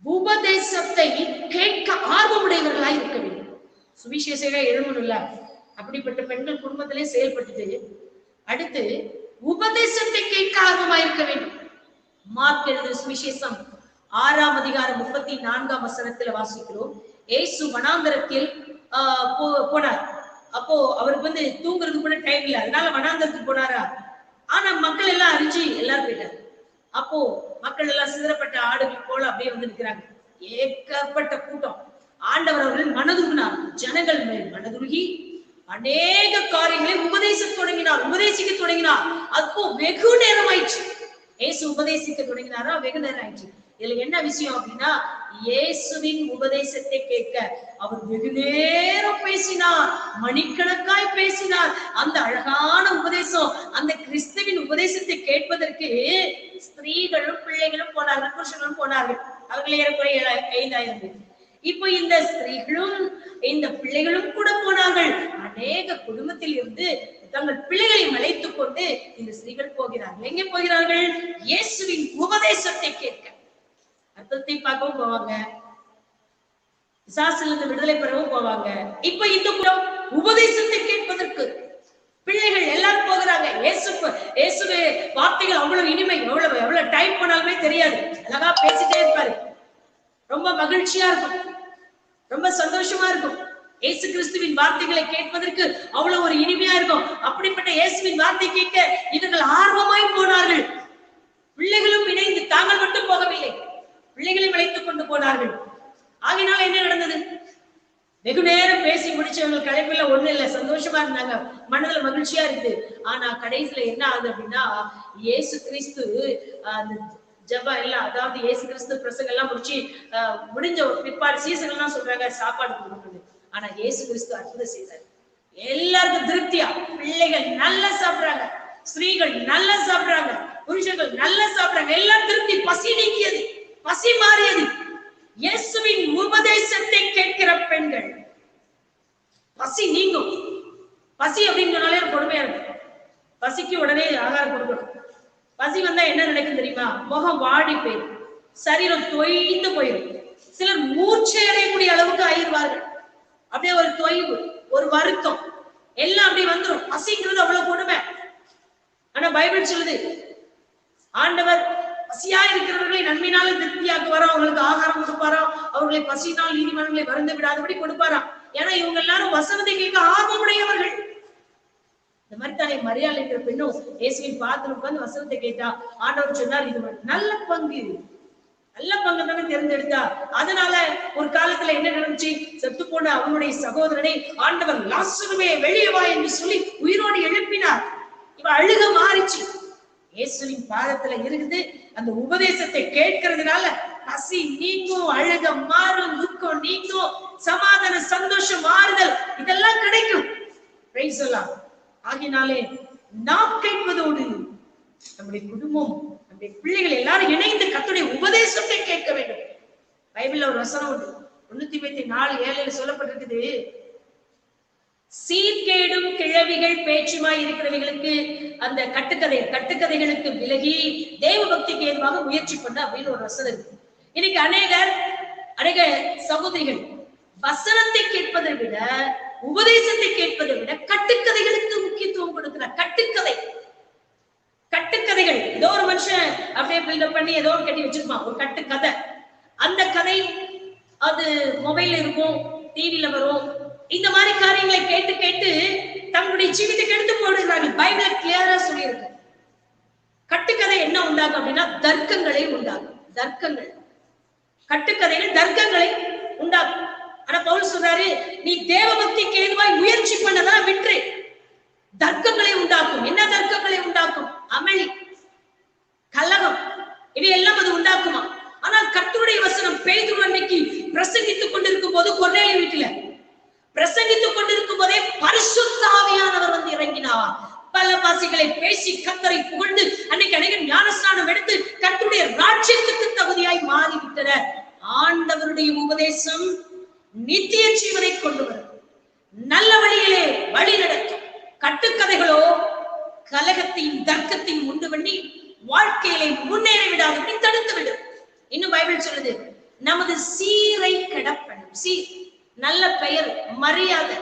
உபதேசத்தை கேட்க ஆர்வமுடையவர்களாய் இருக்க வேண்டும். சுவிசேஷக எழுமணும்ல, அப்படிப்பட்ட பெண்கள் குடும்பத்திலே செயல்பட்டு அடுத்து உபதேசத்தை கேட்க ஆர்வமாயிருக்க வேண்டும். மார்க் எழுதின சுவிசேஷம் 6ஆம் அதிகாரம் 34ஆம் வசனத்துல வாசிக்கிறோம். இயேசு வனாந்தரத்தில் போனார். அப்போ அவருக்கு தூங்குறது கூட டைம் இல்ல, அதனால வனாந்தரத்துக்கு போனாரா. ஆனா மக்கள் எல்லாம் அறிஞ்சு எல்லாரும் போயிட்டாங்க. அப்போ மக்கள் எல்லாம் சிதறப்பட்ட ஆடுகள் போல அப்படியே நிற்கிறாங்க. ஏகப்பட்ட கூட்டம். ஆண்டவர் அவர்கள் மனதுருகினார். ஜனங்கள் மேல் மனதுருகி அநேக காரியங்களை உபதேசிக்க தொடங்கினார். அப்போ வெகு நேரம் ஆயிடுச்சு. இயேசு உபதேசிக்க தொடங்கினாரா, வெகு நேரம் ஆயிடுச்சு. இதுல என்ன விஷயம் அப்படின்னா, இயேசுவின் உபதேசத்தை கேட்க அவர் வெகு நேரம் பேசினார், மணிக்கணக்காய் பேசினார். அந்த அழகான உபதேசம், அந்த கிறிஸ்துவின் உபதேசத்தை கேட்பதற்கு ஸ்திரீகளும் பிள்ளைகளும் போனார்கள், புருஷர்களும் போனார்கள். அவர்கள் ஏறக்குறைய 5000 பேர். இப்போ இந்த ஸ்திரீகளும் இந்த பிள்ளைகளும் கூட போனார்கள். அநேக குடும்பத்தில் இருந்து தங்கள் பிள்ளைகளை அழைத்துக் கொண்டு இந்த ஸ்திரீகள் போகிறார்கள். எங்கே போகிறார்கள்? இயேசுவின் உபதேசத்தை கேட்க. அர்த்தத்தை பார்க்கவும் போவாங்க, பிசாசிலிருந்து விடுதலை பெறவும் போவாங்க. இப்ப இந்த உபதேசத்தை கேட்பதற்கு பிள்ளைகள் எல்லாரும் போகிறாங்க. இயேசுவே வார்த்தைகள் அவ்வளவு இனிமை, எவ்வளவு டைம் போனாலுமே தெரியாது. அழகா பேசிட்டே இருப்பாரு. ரொம்ப மகிழ்ச்சியா இருக்கும், ரொம்ப சந்தோஷமா இருக்கும். இயேசு கிறிஸ்துவின் வார்த்தைகளை கேட்பதற்கு அவ்வளவு ஒரு இனிமையா இருக்கும். அப்படிப்பட்ட இயேசுவின் வார்த்தை கேட்க இவர்கள் ஆர்வமாய் போனார்கள். பிள்ளைகளும் இணைந்து, தாங்கள் மட்டும் போகவில்லை, பிள்ளைகளையும் அழைத்துக் கொண்டு போனார்கள். ஆகினால என்ன நடந்தது? வெகு நேரம் பேசி முடிச்சவங்களுக்கு களைப்பில் ஒண்ணு இல்லை, சந்தோஷமா இருந்தாங்க, மனதுல மகிழ்ச்சியா இருக்கு. ஆனா கடைசியில என்ன ஆகுது அப்படின்னா, இயேசு கிறிஸ்து அந்த ஜபம் எல்லாம், அதாவது இயேசு கிறிஸ்து பிரசங்கம் எல்லாம் முடிஞ்ச ஒரு பிற்பாடு சீசன் எல்லாம் சொல்றாங்க சாப்பாடு கொடுக்கணும். ஆனா இயேசு கிறிஸ்து அற்புதம் செய்தார். எல்லாருக்கும் திருப்தியா, பிள்ளைகள் நல்லா சாப்பிடுறாங்க, ஸ்திரீகள் நல்லா சாப்பிடுறாங்க, புருஷர்கள் நல்லா சாப்பிடுறாங்க, எல்லாம் திருப்தி. பசி நீக்கியது, பசி மாறியது. இயேசுவின் உபதேசத்தை கேட்கிற பெண்கள் பசி நீங்கும். பசி அப்படின்னு சொன்னாலே கொடுமையா இருக்கும். பசிக்கு உடனே ஆகாரம் கொடுக்கணும். பசி வந்தா என்ன நடக்கும் தெரியுமா? முகம் வாடி போயிடும், சரீரம் தொய்ந்து போயிடும். சிலர் மூச்சை அடையக்கூடிய அளவுக்கு ஆயிடுவார்கள். அப்படியே ஒரு தொய்வு, ஒரு வருத்தம் எல்லாம் அப்படி வந்துடும். பசிங்கிறது அவ்வளவு கொடுமை. ஆனா பைபிள் சொல்லுது, ஆண்டவர் பசியா இருக்கிறவர்களை நன்மையினால திருப்தியாக்குவாரோ, அவங்களுக்கு ஆகாரம் கொடுப்பாராம், அவர்களை பசியினால் நீதிமன்றங்களை வருந்து விடாதபடி கொடுப்பாராம். ஏன்னா இவங்க எல்லாரும் வசனத்தை கேட்க ஆர்வமுடையவர்கள். இந்த மாதிரி தானே மரியாதை இருக்கிற பெண்ணும் இயேசுவின் பாத்திரம் உட்கார்ந்து வசனத்தை கேட்டா. ஆண்டவர் சொன்னார், இது நல்ல பங்கு, நல்ல பங்கு தானே தேர்ந்தெடுத்தா. அதனால ஒரு காலத்துல என்ன நடந்துச்சு? செத்து போன அவனுடைய சகோதரனை ஆண்டவர் லாசருவே வெளியே வா என்று சொல்லி உயிரோடு எழுப்பினார். இவ அழுக மாறிச்சு. இயேசுவின் பாதத்துல இருக்குது. அந்த உபதேசத்தை கேட்கறதுனால பசி நீங்கும், அழுக மாறும், துக்கம் நீங்கும், சமாதான சந்தோஷம் மாறுதல் இதெல்லாம் கிடைக்கும். Praise the Lord. ஆகினாலே நாம் கேட்பதோடு நம்முடைய குடும்பம், நம்முடைய பிள்ளைகள் எல்லாரும் இணைந்து கர்த்தருடைய உபதேசத்தை கேட்க வேண்டும். பைபிள்ல ஒரு வசனம் உண்டு, 134:7 சொல்லப்பட்டிருக்குது, சீர்கேடும் கிழவிகள் பேச்சுமாய் இருக்கிறவர்களுக்கு அந்த கட்டுக்கதைகளுக்கு விலகி தேவ பக்திக்கு ஏதுவாக முயற்சி பண்ண அப்படின்னு ஒரு வசனம் இருக்கு. இன்னைக்கு அநேக சகோதரிகள் வசனத்தை கேட்பதை விட, உபதேசத்தை கேட்பதை விட கட்டுக்கதைகளுக்கு முக்கியத்துவம் கொடுக்கிறார். கட்டுக்கதைகள் ஏதோ ஒரு மனுஷன் அப்படியே பில்டப் பண்ணி ஏதோ கட்டி வச்சிருப்பான், ஒரு கட்டுக்கதை. அந்த கதை அது மொபைல்ல இருக்கும், டிவில வரும். இந்த மாதிரி காரியங்களை கேட்டு கேட்டு தங்களுடைய ஜீவிதத்தை எடுத்து போடுகிறார்கள். பைபிள்ல கிளியரா சொல்லியிருக்கு. கட்டுக்கதை என்ன உண்டாகும் அப்படின்னா தர்க்கங்களை உண்டாகும். கட்டுக்கதைகள் தர்க்கங்களை உண்டாகும். ஆனா பவுல் சொல்றாரு, நீ தேவ பக்திக்கு ஏதுவாய் முயற்சி பண்ணதான் விற்று தர்க்கங்களை உண்டாக்கும். என்ன தர்க்கங்களை உண்டாக்கும்? அமளி, கலகம், இவையெல்லாம் அது உண்டாக்குமா? ஆனால் கர்த்தருடைய வசனம் பேதுரு அன்னைக்கு பிரசங்கித்துக் கொண்டிருக்கும் போது கொர்நேலியு வீட்டுல பிரசங்கித்துக் கொண்டிருக்கும் போதே பரிசுத்த ஆவியானவர் வந்து இறங்கினார். பல பாஷைகளை பேசி கர்த்தரை புகழ்ந்து அன்னைக்கு அநேகர் ஞானஸ்நானம் எடுத்து கர்த்தருடைய ராஜ்யத்துக்கு தகுதியாய் மாறிவிட்டனர். ஆண்டவருடைய உபதேசம் நித்திய ஜீவனை கொண்டு வரும், நல்ல வழியிலே வழி நடத்தும். கட்டுக்கதைகளோ கலகத்தையும் தர்க்கத்தையும் உண்டு பண்ணி வாழ்க்கையிலே முன்னேற விடாதபடி தடுத்து விடும். இன்னும் பைபிள் சொல்லுது, நமது சீரை கெடப்படும். சீர், நல்ல பெயர், மரியாதை,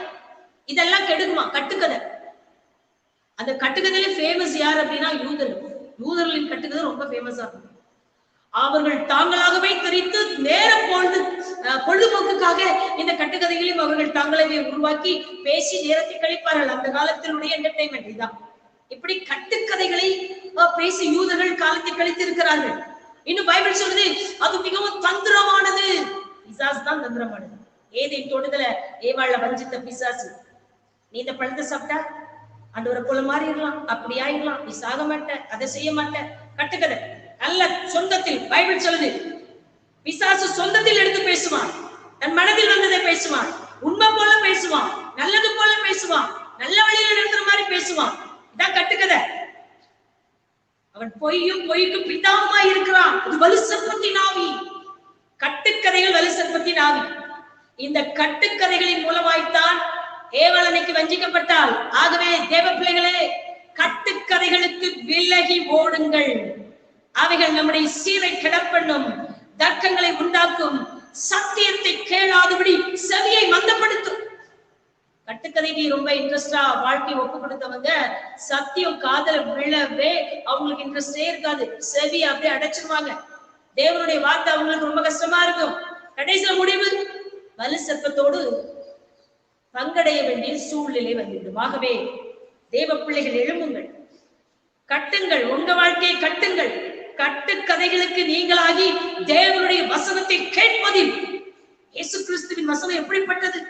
இதெல்லாம் கெடுக்குமா கட்டுக்கதை. அந்த கட்டுக்கதையில ஃபேமஸ் யார் அப்படின்னா யூதர்களின் கட்டுக்கதை ரொம்ப ஃபேமஸா இருக்கும். அவர்கள் தாங்களாகவே தெரிந்து நேரம் பொழுதுபோக்குக்காக இந்த கட்டுக்கதைகளையும் அவர்கள் தாங்களே உருவாக்கி பேசி நேரத்தை கழிப்பார்கள். அந்த காலத்தினுடைய என்டர்டைன்மெண்ட் இதுதான். இப்படி கட்டுக்கதைகளை பேசி யூதர்கள் காலத்தை கழித்திருக்கிறார்கள். இன்னும் பைபிள் சொல்லுது, அது மிகவும் தந்திரமானது. பிசாசு தான் தந்திரமானது. ஏதேன் தோட்டத்துல ஏவாள வஞ்சித்த பிசாசு, நீ இந்த பழத்தை சாப்பிட்டா ஆண்டவரை போல மாறிடலாம், அப்படி ஆயிடலாம், நீ சாக மாட்ட, அதை செய்ய மாட்ட. கட்டுக்கதை அல்ல, சொந்தத்தில் பைபிள் சொல்லுது, பிசாசு சொந்தத்தில் எடுத்து பேசுவான், தன் மனதில் வந்ததை பேசுவான், உண்மை போல பேசுவான், நல்லது போல பேசுவான், நல்ல வழியில் நடத்துற மாதிரி பேசுவான். இதான் கட்டுக்கதை. அவன் பொய்க்கு பிதாமா இருக்கிறான். அது வலுசற்பத்தின் ஆவி. கட்டுக்கதைகள் வலுசற்பத்தின் ஆவி. இந்த கட்டுக்கதைகளின் மூலமாய்த்தான் ஏவாளனைக்கு வஞ்சிக்கப்பட்டால். ஆகவே தேவ பிள்ளைகளே, கட்டுக்கதைகளுக்கு விலகி ஓடுங்கள். அவைகள் நம்முடைய சீரை கிடப்பண்ணும், தர்க்கங்களை உண்டாக்கும், சத்தியத்தை கேளாதபடி செவியை மந்தப்படுத்தும். கட்டுக்கதைக்கு ரொம்ப இன்ட்ரெஸ்டா வாழ்க்கை ஒப்பு கொடுத்தவங்க சத்தியம் காதல விழவே அவங்களுக்கு இன்ட்ரெஸ்டே இருக்காது. செவி அப்படியே அடைச்சிருவாங்க. தேவனுடைய வார்த்தை அவங்களுக்கு ரொம்ப கஷ்டமா இருக்கும். கடைசியில முடிவு வலு சர்ப்பத்தோடு பங்கடைய வேண்டிய சூழ்நிலை வந்துவிடும். ஆகவே தேவ பிள்ளைகள் எழும்புங்கள், கட்டுங்கள், உங்க வாழ்க்கையை கட்டுங்கள். கட்டுக்கதைகளுக்கு நீங்களாகி தேவனுடைய வசனத்தை கேட்பதில் இயேசு கிறிஸ்துவின் வசனம் எப்படிப்பட்டது?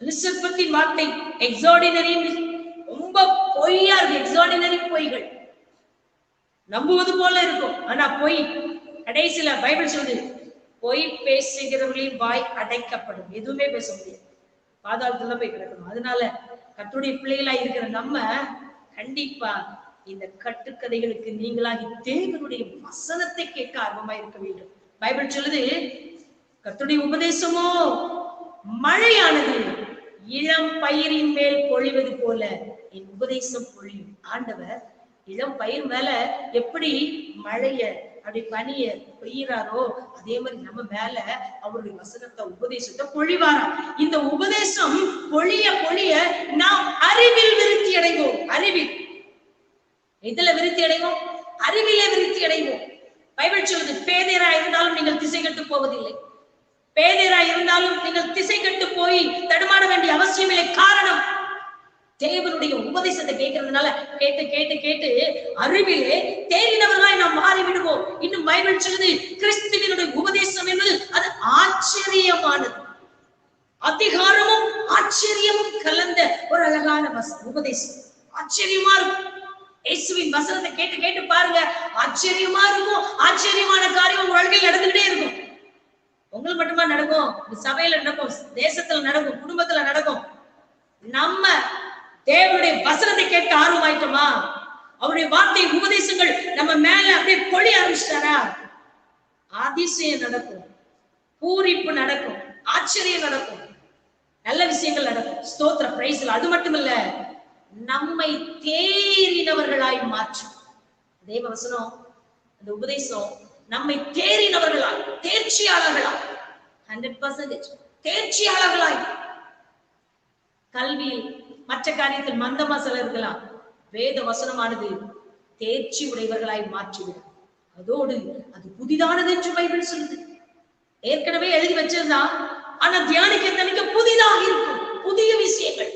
எலிசபெத்தின் வார்த்தை எக்ஸார்டினரி, ரொம்ப பொய்யா இருக்கு. எக்ஸார்டினரி பொய்கள் நம்புவது போல இருக்கும், ஆனா பொய். கடைசியில பைபிள் சொல்லுது, பொய் பேசுகிறவர்களின் வாய் அடைக்கப்படும், எதுவுமே பேச முடியாது, பாதாளத்துல போய் கிடக்கணும். அதனால கர்த்தருடைய பிள்ளைகளா இருக்கிற நம்ம கண்டிப்பா இந்த கட்டுக்கதைகளுக்கு நீங்களாகி தேவனுடைய வசனத்தை கேட்க ஆர்வமா இருக்க வேண்டும். பைபிள் சொல்லுது, கர்த்தருடைய உபதேசமோ மழையானது இளம் பயிரின் மேல் பொழிவது போல என் உபதேசம் பொழியும். ஆண்டவர் இளம் பயிர் மேல எப்படி மழைய அப்படி பனிய பெய்யறாரோ அதே மாதிரி நம்ம மேல அவருடைய வசனத்தை உபதேசத்தை பொழிவாராம். இந்த உபதேசம் பொழிய பொழிய நாம் அறிவில் விருத்தி அடைவோம். அறிவில் இதுல விருத்தி அடைவோம், அறிவிலே விருத்தி அடைவோம். பைபிள் சொல்லுது, பேதையரா இருந்தாலும் நீங்கள் திசை கட்டு போவதில்லை. பேதையரா இருந்தாலும் நீங்கள் திசை கட்டு போய் தடுமாற வேண்டிய அவசியம் இல்லை. காரணம், தேவனுடைய உபதேசத்தை கேட்கறதுனால கேட்டு கேட்டு கேட்டு அறிவிலே தேறினவர்களாய் நாம் மாறி விடுவோம். இன்னும் பைபிள் சொல்லுது, கிறிஸ்துவினுடைய உபதேசம் என்பது அது ஆச்சரியமானது. அதிகாரமும் ஆச்சரியமும் கலந்த ஒரு அழகான உபதேசம். ஆச்சரியமா இருக்கும். இயேசுவின் வசனத்தை கேட்டு கேட்டு பாருங்க, ஆச்சரியமா இருக்கும். ஆச்சரியமான காரியம் உங்க வாழ்க்கையில் நடந்துகிட்டே இருக்கும். உங்களுக்கு மட்டுமா நடக்கும், சபையில நடக்கும், தேசத்துல நடக்கும், குடும்பத்துல நடக்கும். நம்ம தேவனுடைய வசனத்தை கேட்க ஆர்வமாயிட்டோமா, அவருடைய வார்த்தை உபதேசங்கள் நம்ம மேல அப்படியே பொழிய ஆரம்பிச்சிட்டாரா, அதிசயம் நடக்கும், பூரிப்பு நடக்கும், ஆச்சரியம் நடக்கும், நல்ல விஷயங்கள் நடக்கும். ஸ்தோத்திர பிரைஸ்ல. அது மட்டுமல்ல, நம்மை தேறினவர்களாய் மாற்றும் தேவ வசனம், அந்த உபதேசம் நம்மை தேறினவர்களாய், தேர்ச்சியாளர்களாய், 100% தேர்ச்சியாளர்களாய், கல்வியில் மற்ற காரியத்தில் மந்தமா சிலர் இருக்கலாம், வேத வசனமானது தேர்ச்சி உடையவர்களாய் மாற்றிவிடும். அதோடு அது புதிதானது என்று பைபிள் சொல்லுது. ஏற்கனவே எழுதி வச்சிருந்தா, ஆனா தியானிக்க புதிதாக இருக்கும், புதிய விஷயங்கள்.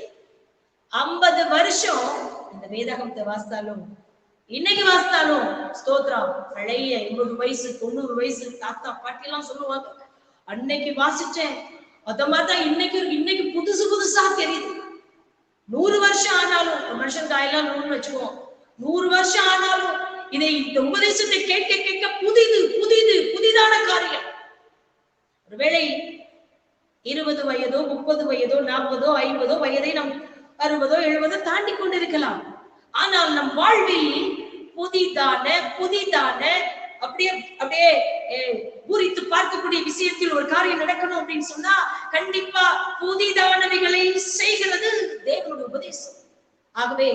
50 வருஷம் இந்த வேதாகமத்தை வாசித்தாலும் இன்னைக்கு வாசித்தாலும் ஸ்தோத்திரம், பழைய 80 வயசு 90 வயசு தாத்தா பாட்டி எல்லாம் சொல்லுவாங்க, அன்னைக்கு வாசிச்சேன் அத மாதிரிதான் இன்னைக்கு புதுசு புதுசா தெரியுது. 100 வருஷம் ஆனாலும், மனுஷன் காயெல்லாம் 100 வச்சுக்குவோம், 100 வருஷம் ஆனாலும் இந்த உபதேசத்தை கேட்க கேட்க புதிதான காரியம். ஒருவேளை 20 வயதோ 30 வயதோ 40 50 வயதை நம் 60 70 தாண்டி கொண்டிருக்கலாம். ஆனால் நம் வாழ்வில் புதிதான புதிதான அப்படியே அப்படியே பூரித்து பார்க்கக்கூடிய விஷயத்தில் ஒரு காரியம் நடக்கணும் அப்படின்னு சொன்னா கண்டிப்பா புதிதானவைகளை செய்கிறது தேவனுடைய உபதேசம். ஆகவே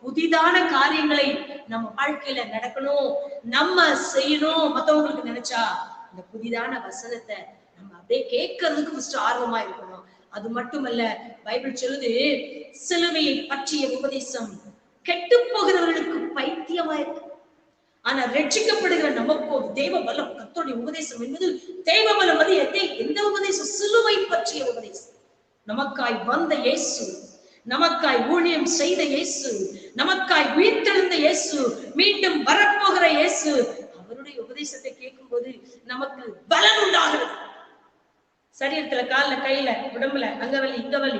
புதிதான காரியங்களை நம்ம வாழ்க்கையில நடக்கணும், நம்ம செய்யணும் மத்தவங்களுக்கு நினைச்சா இந்த புதிதான வசனத்தை நம்ம அப்படியே கேட்கறதுக்கு ஃபர்ஸ்ட் ஆர்வமா இருக்கணும். அது மட்டுமல்ல, பைபிள் சொல்லுது சிலுவையை பற்றிய உபதேசம் கெட்டு போகிறவர்களுக்கு பைத்தியமா இருக்கு, ஆனா ரட்சிக்கப்படுகிற நமக்கோ தேவ பலம். கர்த்தருடைய உபதேசம் என்பது தேவ பலம். அது எந்த உபதேசம்? சிலுவை பற்றிய உபதேசம். நமக்காய் வந்த இயேசு, நமக்காய் ஊழியம் செய்த இயேசு, நமக்காய் உயிர்த்தெழுந்த இயேசு, மீண்டும் வரப்போகிற இயேசு, அவருடைய உபதேசத்தை கேட்கும் போது நமக்கு பலன் உண்டாகிறது. சரீரத்துல, கால்ல, கையில, உடம்புல அங்கவலி இங்கவலி,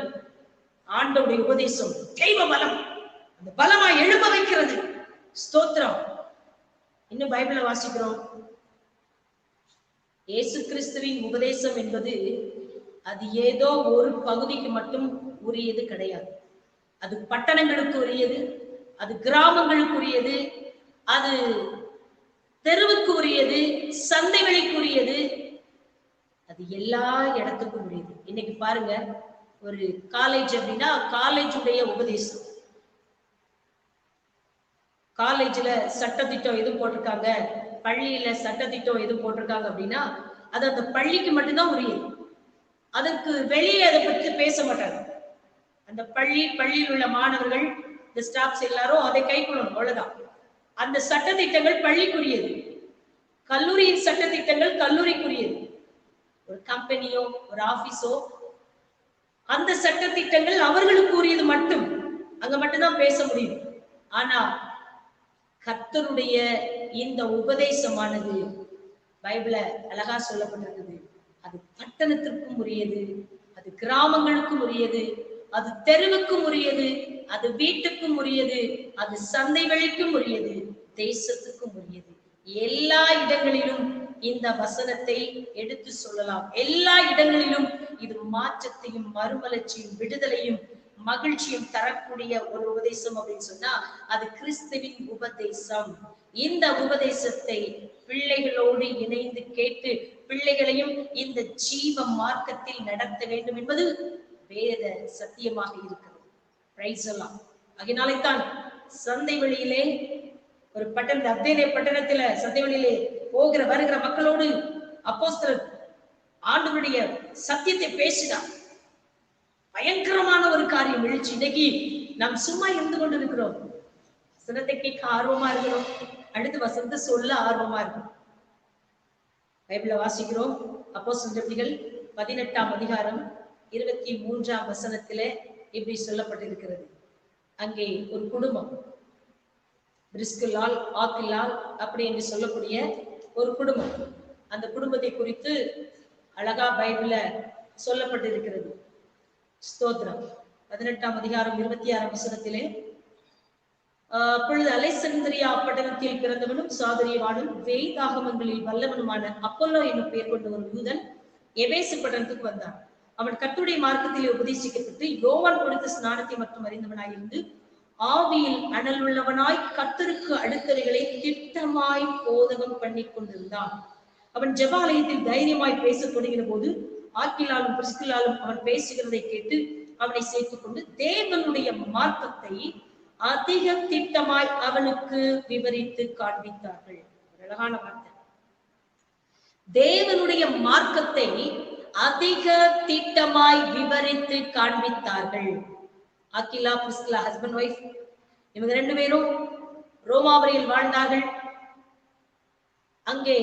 ஆண்டவருடைய உபதேசம் தெய்வ பலம், அந்த பலமா எழும்ப வைக்கிறது. ஸ்தோத்திரம். இன்னும் பைபிள வாசிக்கிறோம், இயேசு கிறிஸ்துவின் உபதேசம் என்பது அது ஏதோ ஒரு பகுதிக்கு மட்டும் உரியது கிடையாது. அது பட்டணங்களுக்கு உரியது, அது கிராமங்களுக்கு உரியது, அது தெருவுக்கு உரியது, சந்தைகளுக்கு உரியது, அது எல்லா இடத்துக்கும் உரியது. இன்னைக்கு பாருங்க, ஒரு காலேஜ் அப்படின்னா காலேஜுடைய உபதேசம், காலேஜ்ல சட்டத்திட்டம் எதுவும் போட்டிருக்காங்க, பள்ளியில சட்டத்திட்டம் எதுவும் போட்டிருக்காங்க அப்படின்னா அது அந்த பள்ளிக்கு மட்டும்தான் உரியது. அதற்கு வெளியே அதை பற்றி பேச மாட்டாங்க. அந்த பள்ளியில் உள்ள மாணவர்கள், இந்த ஸ்டாஃப்ஸ் எல்லாரும் அதை கைக்கொள்ளணும், அவ்வளவுதான். அந்த சட்டத்திட்டங்கள் பள்ளிக்குரியது, கல்லூரியின் சட்டத்திட்டங்கள் கல்லூரிக்குரியது. ஒரு கம்பெனியோ ஒரு ஆபீஸோ அந்த சட்டத்திட்டங்கள் அவர்களுக்கு உரியது மட்டும், அங்க மட்டும்தான் பேச முடியும். ஆனா கர்த்தருடைய இந்த உபதேசமானது பைபிள அழகா சொல்லப்பட்டிருக்குது. அது பட்டணத்திற்கும் உரியது, அது கிராமங்களுக்கும் உரியது, அது தெருவுக்கும் உரியது, அது வீட்டுக்கும் உரியது, அது சந்தை வெளிக்கும் உரியது, தேசத்துக்கும் உரியது. எல்லா இடங்களிலும் இந்த வசனத்தை எடுத்து சொல்லலாம். எல்லா இடங்களிலும் இது மாற்றத்தையும் மறுமலர்ச்சியும் விடுதலையும் மகிழ்ச்சியும் தரக்கூடிய ஒரு உபதேசம் அப்படின்னு சொன்னா அது கிறிஸ்துவின் உபதேசம். இந்த உபதேசத்தை பிள்ளைகளோடு இணைந்து கேட்டு பிள்ளைகளையும் இந்த ஜீவ மார்க்கத்தில் நடத்த வேண்டும் என்பது வேத சத்தியமாக இருக்கிறது. பிரைஸ் எல்லாம். அதனால்தான் சந்தை வெளியிலே ஒரு அத்தேனே பட்டணத்துல சந்தை வெளியிலே போகிற வருகிற மக்களோடு அப்போஸ்தலர் ஆண்டவருடைய சத்தியத்தை பேசினார். பயங்கரமான ஒரு காரியம் எழுச்சி. இன்னைக்கு நாம் சும்மா இருந்து கொண்டு இருக்கிறோம், வசனத்தை கேட்க ஆர்வமா இருக்கிறோம், அடுத்து வசனத்தை சொல்ல ஆர்வமா இருக்கும். பைபிள வாசிக்கிறோம். அப்போஸ்தலர்கள் 18ஆம் அதிகாரம் 23ஆம் வசனத்திலே இப்படி சொல்லப்பட்டிருக்கிறது. அங்கே ஒரு குடும்பம், பிரிஸ்கில்லால் ஆக்கில்லால் அப்படி என்று சொல்லக்கூடிய ஒரு குடும்பம், அந்த குடும்பத்தை குறித்து அழகா பைபிள்ல சொல்லப்பட்டிருக்கிறது. ஸ்தோத்திரம். 18ஆம் அதிகாரம் 26ஆம் வசனத்திலே அப்பொழுது அலெக்சந்திரியா பட்டணத்தில் பிறந்தவனும் சாதுரியவானும் வேதாகமங்களில் வல்லவனுமான அப்பல்லோ என்னும் பெயர் கொண்ட ஒரு யூதன் எபேசு பட்டணத்துக்கு வந்தான். அவன் கர்த்தருடைய மார்க்கத்திலே உபதேசிக்கப்பட்டு யோவான் கொடுத்த ஸ்நானத்தை மட்டும் அறிந்தவனாயிருந்து ஆவியில் அனல் உள்ளவனாய் கர்த்தருக்கு அடுத்தவைகளை திட்டமாய் போதகம் பண்ணி கொண்டிருந்தான். அவன் ஜெபாலயத்தில் தைரியமாய் பேச தொடங்கின போது ஆக்கிலாலும் பிரிஸ்கில்லாலும் அவன் பேசுகிறதை கேட்டு அவனை சேர்த்துக் கொண்டு தேவனுடைய மார்க்கத்தை அதிக திட்டமாய் அவனுக்கு விவரித்து காண்பித்தார்கள். அழகான வார்த்தை. தேவனுடைய மார்க்கத்தை அதிக திட்டமாய் விவரித்து காண்பித்தார்கள். ஆக்கிலா பிரிஸ்கில்லா ஹஸ்பண்ட் ஒய்ஃப், இவங்க 2 பேரும் ரோமாபுரியில் வாழ்ந்தார்கள். அங்கே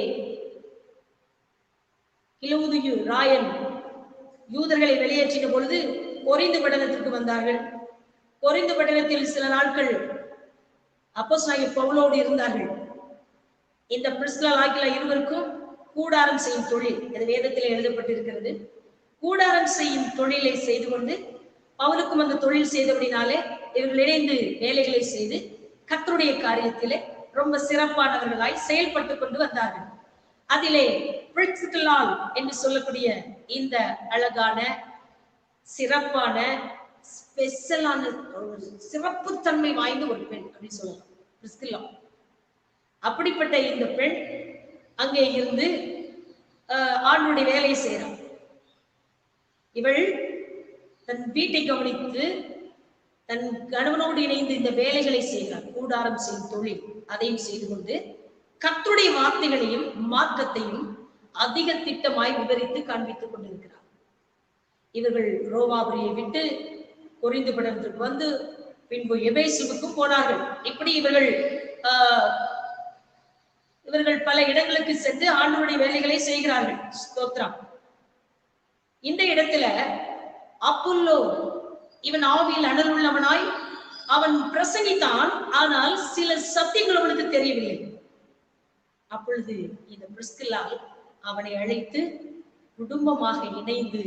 கிலவுதியு ராயன் யூதர்களை வெளியேற்றின பொழுது கொரிந்து பட்டணத்திற்கு வந்தார்கள். கொரிந்து பட்டணத்தில் சில நாட்கள் அப்போஸ்தலனாகிய பவுலோடு இருந்தார்கள். இந்த பிரிஸ்கில்லா ஆக்கிலா இருவருக்கும் கூடாரம் செய்யும் தொழில், இது வேதத்திலே எழுதப்பட்டிருக்கிறது. கூடாரம் செய்யும் தொழிலை செய்து கொண்டு பவுலுக்கும் அந்த தொழில் செய்தபடினாலே இவர்கள் இணைந்து வேலைகளை செய்து கர்த்தருடைய காரியத்திலே ரொம்ப சிறப்பானவர்களாய் செயல்பட்டு கொண்டு வந்தார்கள். அதிலே பிரிஸ்கில்லாள் என்று சொல்லக்கூடிய இந்த அழகான சிறப்பான ஸ்பெஷலான சிறப்புத்தன்மை வாய்ந்த ஒரு பெண் அப்படின்னு சொல்லலாம் பிரிஸ்கில்லா. அப்படிப்பட்ட இந்த பெண் அங்கே இருந்து ஆண்டுடைய வேலையை செய்கிறார். இவள் தன் வீட்டை கவனித்து தன் கணவனோடு இணைந்து இந்த வேலைகளை செய்கிறார். கூடாரம் செய்யும் தொழில் அதையும் செய்து கொண்டு கர்த்தருடைய வார்த்தைகளையும் மார்க்கத்தையும் அதிக திட்டமாய் விவரித்து காண்பித்துக் கொண்டிருக்கிறார். இவர்கள் ரோமாபுரியை விட்டு கொரிந்து பட்டணத்திற்கு வந்து பின்பு எபேசுவுக்கும் போனார்கள். இப்படி இவர்கள் பல இடங்களுக்கு சென்று ஆண்டவருடைய வேலைகளை செய்கிறார்கள். ஸ்தோத்திரம். இந்த இடத்துல அப்பல்லோ இவன் ஆவியில் அனல் உள்ளவனாய் அவன் பிரசங்கித்தான். ஆனால் சில சத்தியங்கள் அவனுக்கு தெரியவில்லை. அப்பொழுது இந்த பிரிஸ்கில்லாள் அவனை அழைத்து குடும்பமாக இணைந்து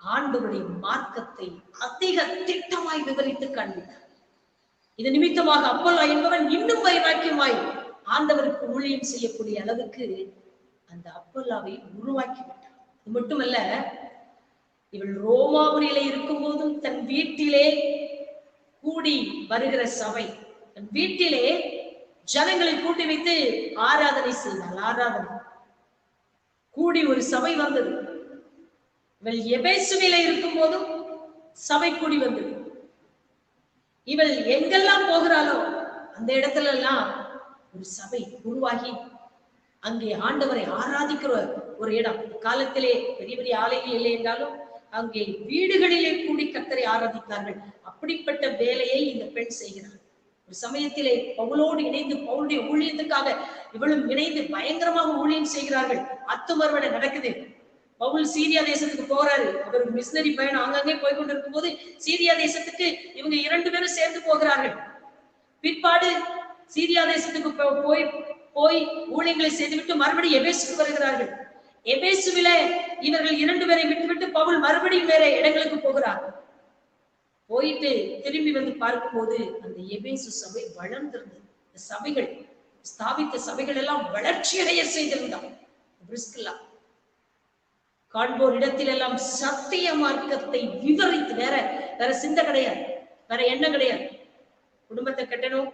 ஆண்டவருடைய மார்க்கத்தை அதிக திட்டமாய் விவரித்து காண்பித்தார். இது நிமித்தமாக அப்பல்லோ என்பவன் இன்னும் வைராக்கியமாய் ஆண்டவருக்கு ஊழியம் செய்யக்கூடிய அளவுக்கு அந்த அப்பல்லாவை உருவாக்கிவிட்டார். இது மட்டுமல்ல, இவள் ரோமாபுரியில இருக்கும் போதும் தன் வீட்டிலே கூடி வருகிற சபை, தன் வீட்டிலே ஜனங்களை கூட்டி வைத்து ஆராதனை செய்தாள். ஆராதனை கூடி ஒரு சபை வந்தது. இவள் எபேசுவில இருக்கும் போதும் சபை கூடி வந்தது. இவள் எங்கெல்லாம் போகிறாளோ அந்த இடத்துல எல்லாம் ஒரு சபை உருவாகி அங்கே ஆண்டவரை ஆராதிக்கிற ஒரு இடம். காலத்திலே பெரிய பெரிய ஆலயங்கள் இல்லை என்றாலும் அங்கே வீடுகளிலே கூடி கர்த்தரை ஆராதித்தார்கள். அப்படிப்பட்ட வேலையை இந்த பெண் செய்கிறார். ஒரு சமயத்திலே பவுலோடு இணைந்து பவுலுடைய ஊழியத்துக்காக இவளும் இணைந்து பயங்கரமாக ஊழியம் செய்கிறார்கள். அத்துமறுவடை நடக்குது. பவுல் சீரியா தேசத்துக்கு போறாரு. அவர் மிஷனரி பயணம் அங்கங்கே போய் கொண்டிருக்கும் போது சீரியா தேசத்துக்கு இவங்க 2 பேரும் சேர்ந்து போகிறார்கள். பிற்பாடு சீரியா தேசத்துக்கு போய் ஊழியங்களை செய்துவிட்டு மறுபடியும் எபேசுக்கு வருகிறார்கள். எபேசுவில இவர்கள் 2 பேரை விட்டுவிட்டு பவுல் மறுபடியும் வேற இடங்களுக்கு போகிறார். போயிட்டு திரும்பி வந்து பார்க்கும்போது அந்த எபேசு சபை வளர்ந்திருந்தது. சபைகள் ஸ்தாபித்த சபைகள் எல்லாம் வளர்ச்சி அடைய செய்திருந்தான் பிரிஸ்கில்லா. காண்போர் இடத்தில் எல்லாம் சத்திய மார்க்கத்தை விவரித்து வேற சிந்தை கிடையாது, வேற எண்ணம் கிடையாது. குடும்பத்தை கட்டணும்,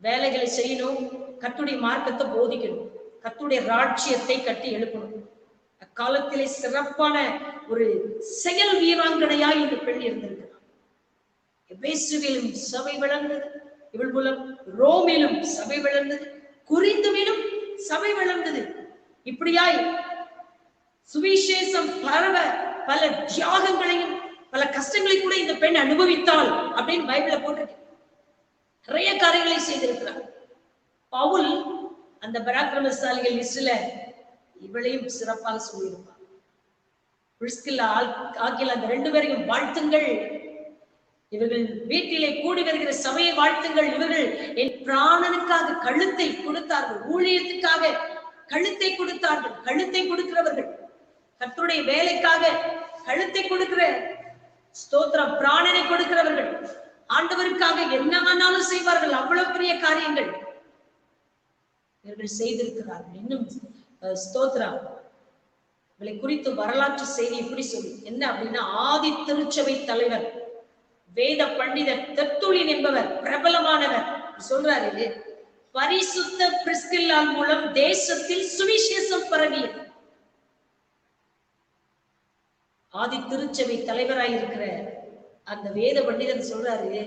வேலைகளை செய்யணும், கர்த்தருடைய மார்க்கத்தை போதிக்கணும், கர்த்தருடைய ராஜ்யத்தை கட்டி எழுப்பணும். அக்காலத்திலே சிறப்பான ஒரு செயல் வீராங்கனையாய் இந்த பெண் இருந்திருக்கிறார். எபேசுவிலும் சபை வளர்ந்தது, இவள் மூலம் ரோமிலும் சபை வளர்ந்தது, குறிந்துவிலும் சபை வளர்ந்தது. இப்படியாய் சுவிசேஷம் பரவ பல தியாகங்களையும் பல கஷ்டங்களை கூட இந்த பெண் அனுபவித்தாள் அப்படின்னு பைபிள்ல போட்டிருக்கு. நிறைய காரியங்களை செய்திருக்கிறார். பவுல் அந்த பராக்கிரமசாலிகள் லிஸ்ட்ல இவளையும் சிறப்பாக சொல்லியிருப்பார். பிரிஸ்கில்லா ஆகிய அந்த 2 பேரையும் வாழ்த்துங்கள். இவர்கள் வீட்டிலே கூடி வருகிற சபையை வாழ்த்துங்கள். இவர்கள் என் பிராணனுக்காக கழுத்தை கொடுத்தார்கள், ஊழியத்துக்காக கழுத்தை கொடுத்தார்கள். கழுத்தை கொடுக்கிறவர்கள், கர்த்தருடைய வேலைக்காக கழுத்தை கொடுக்கிற ஸ்தோத்திரம் பிராணனை கொடுக்கிறவர்கள், ஆண்டவருக்காக என்ன வேணாலும் செய்வார்கள். அவ்வளவு பெரிய காரியங்கள் இவர்கள் செய்திருக்கிறார்கள். இன்னும் ஸ்தோத்திரம் இவளை குறித்து வரலாற்று செய்தி இப்படி சொல்லி என்ன அப்படின்னா, ஆதி திருச்சபை தலைவர் வேத பண்டிதர் தெர்த்துலின் என்பவர் பிரபலமானவர் சொல்றாரு, பரிசுத்த பிரிஸ்கில்லாள் மூலம் தேசத்தில் சுவிசேஷம் பரவியது. ஆதி திருச்சபை தலைவராயிருக்கிற அந்த வேத பண்டிதர் சொல்றாரு,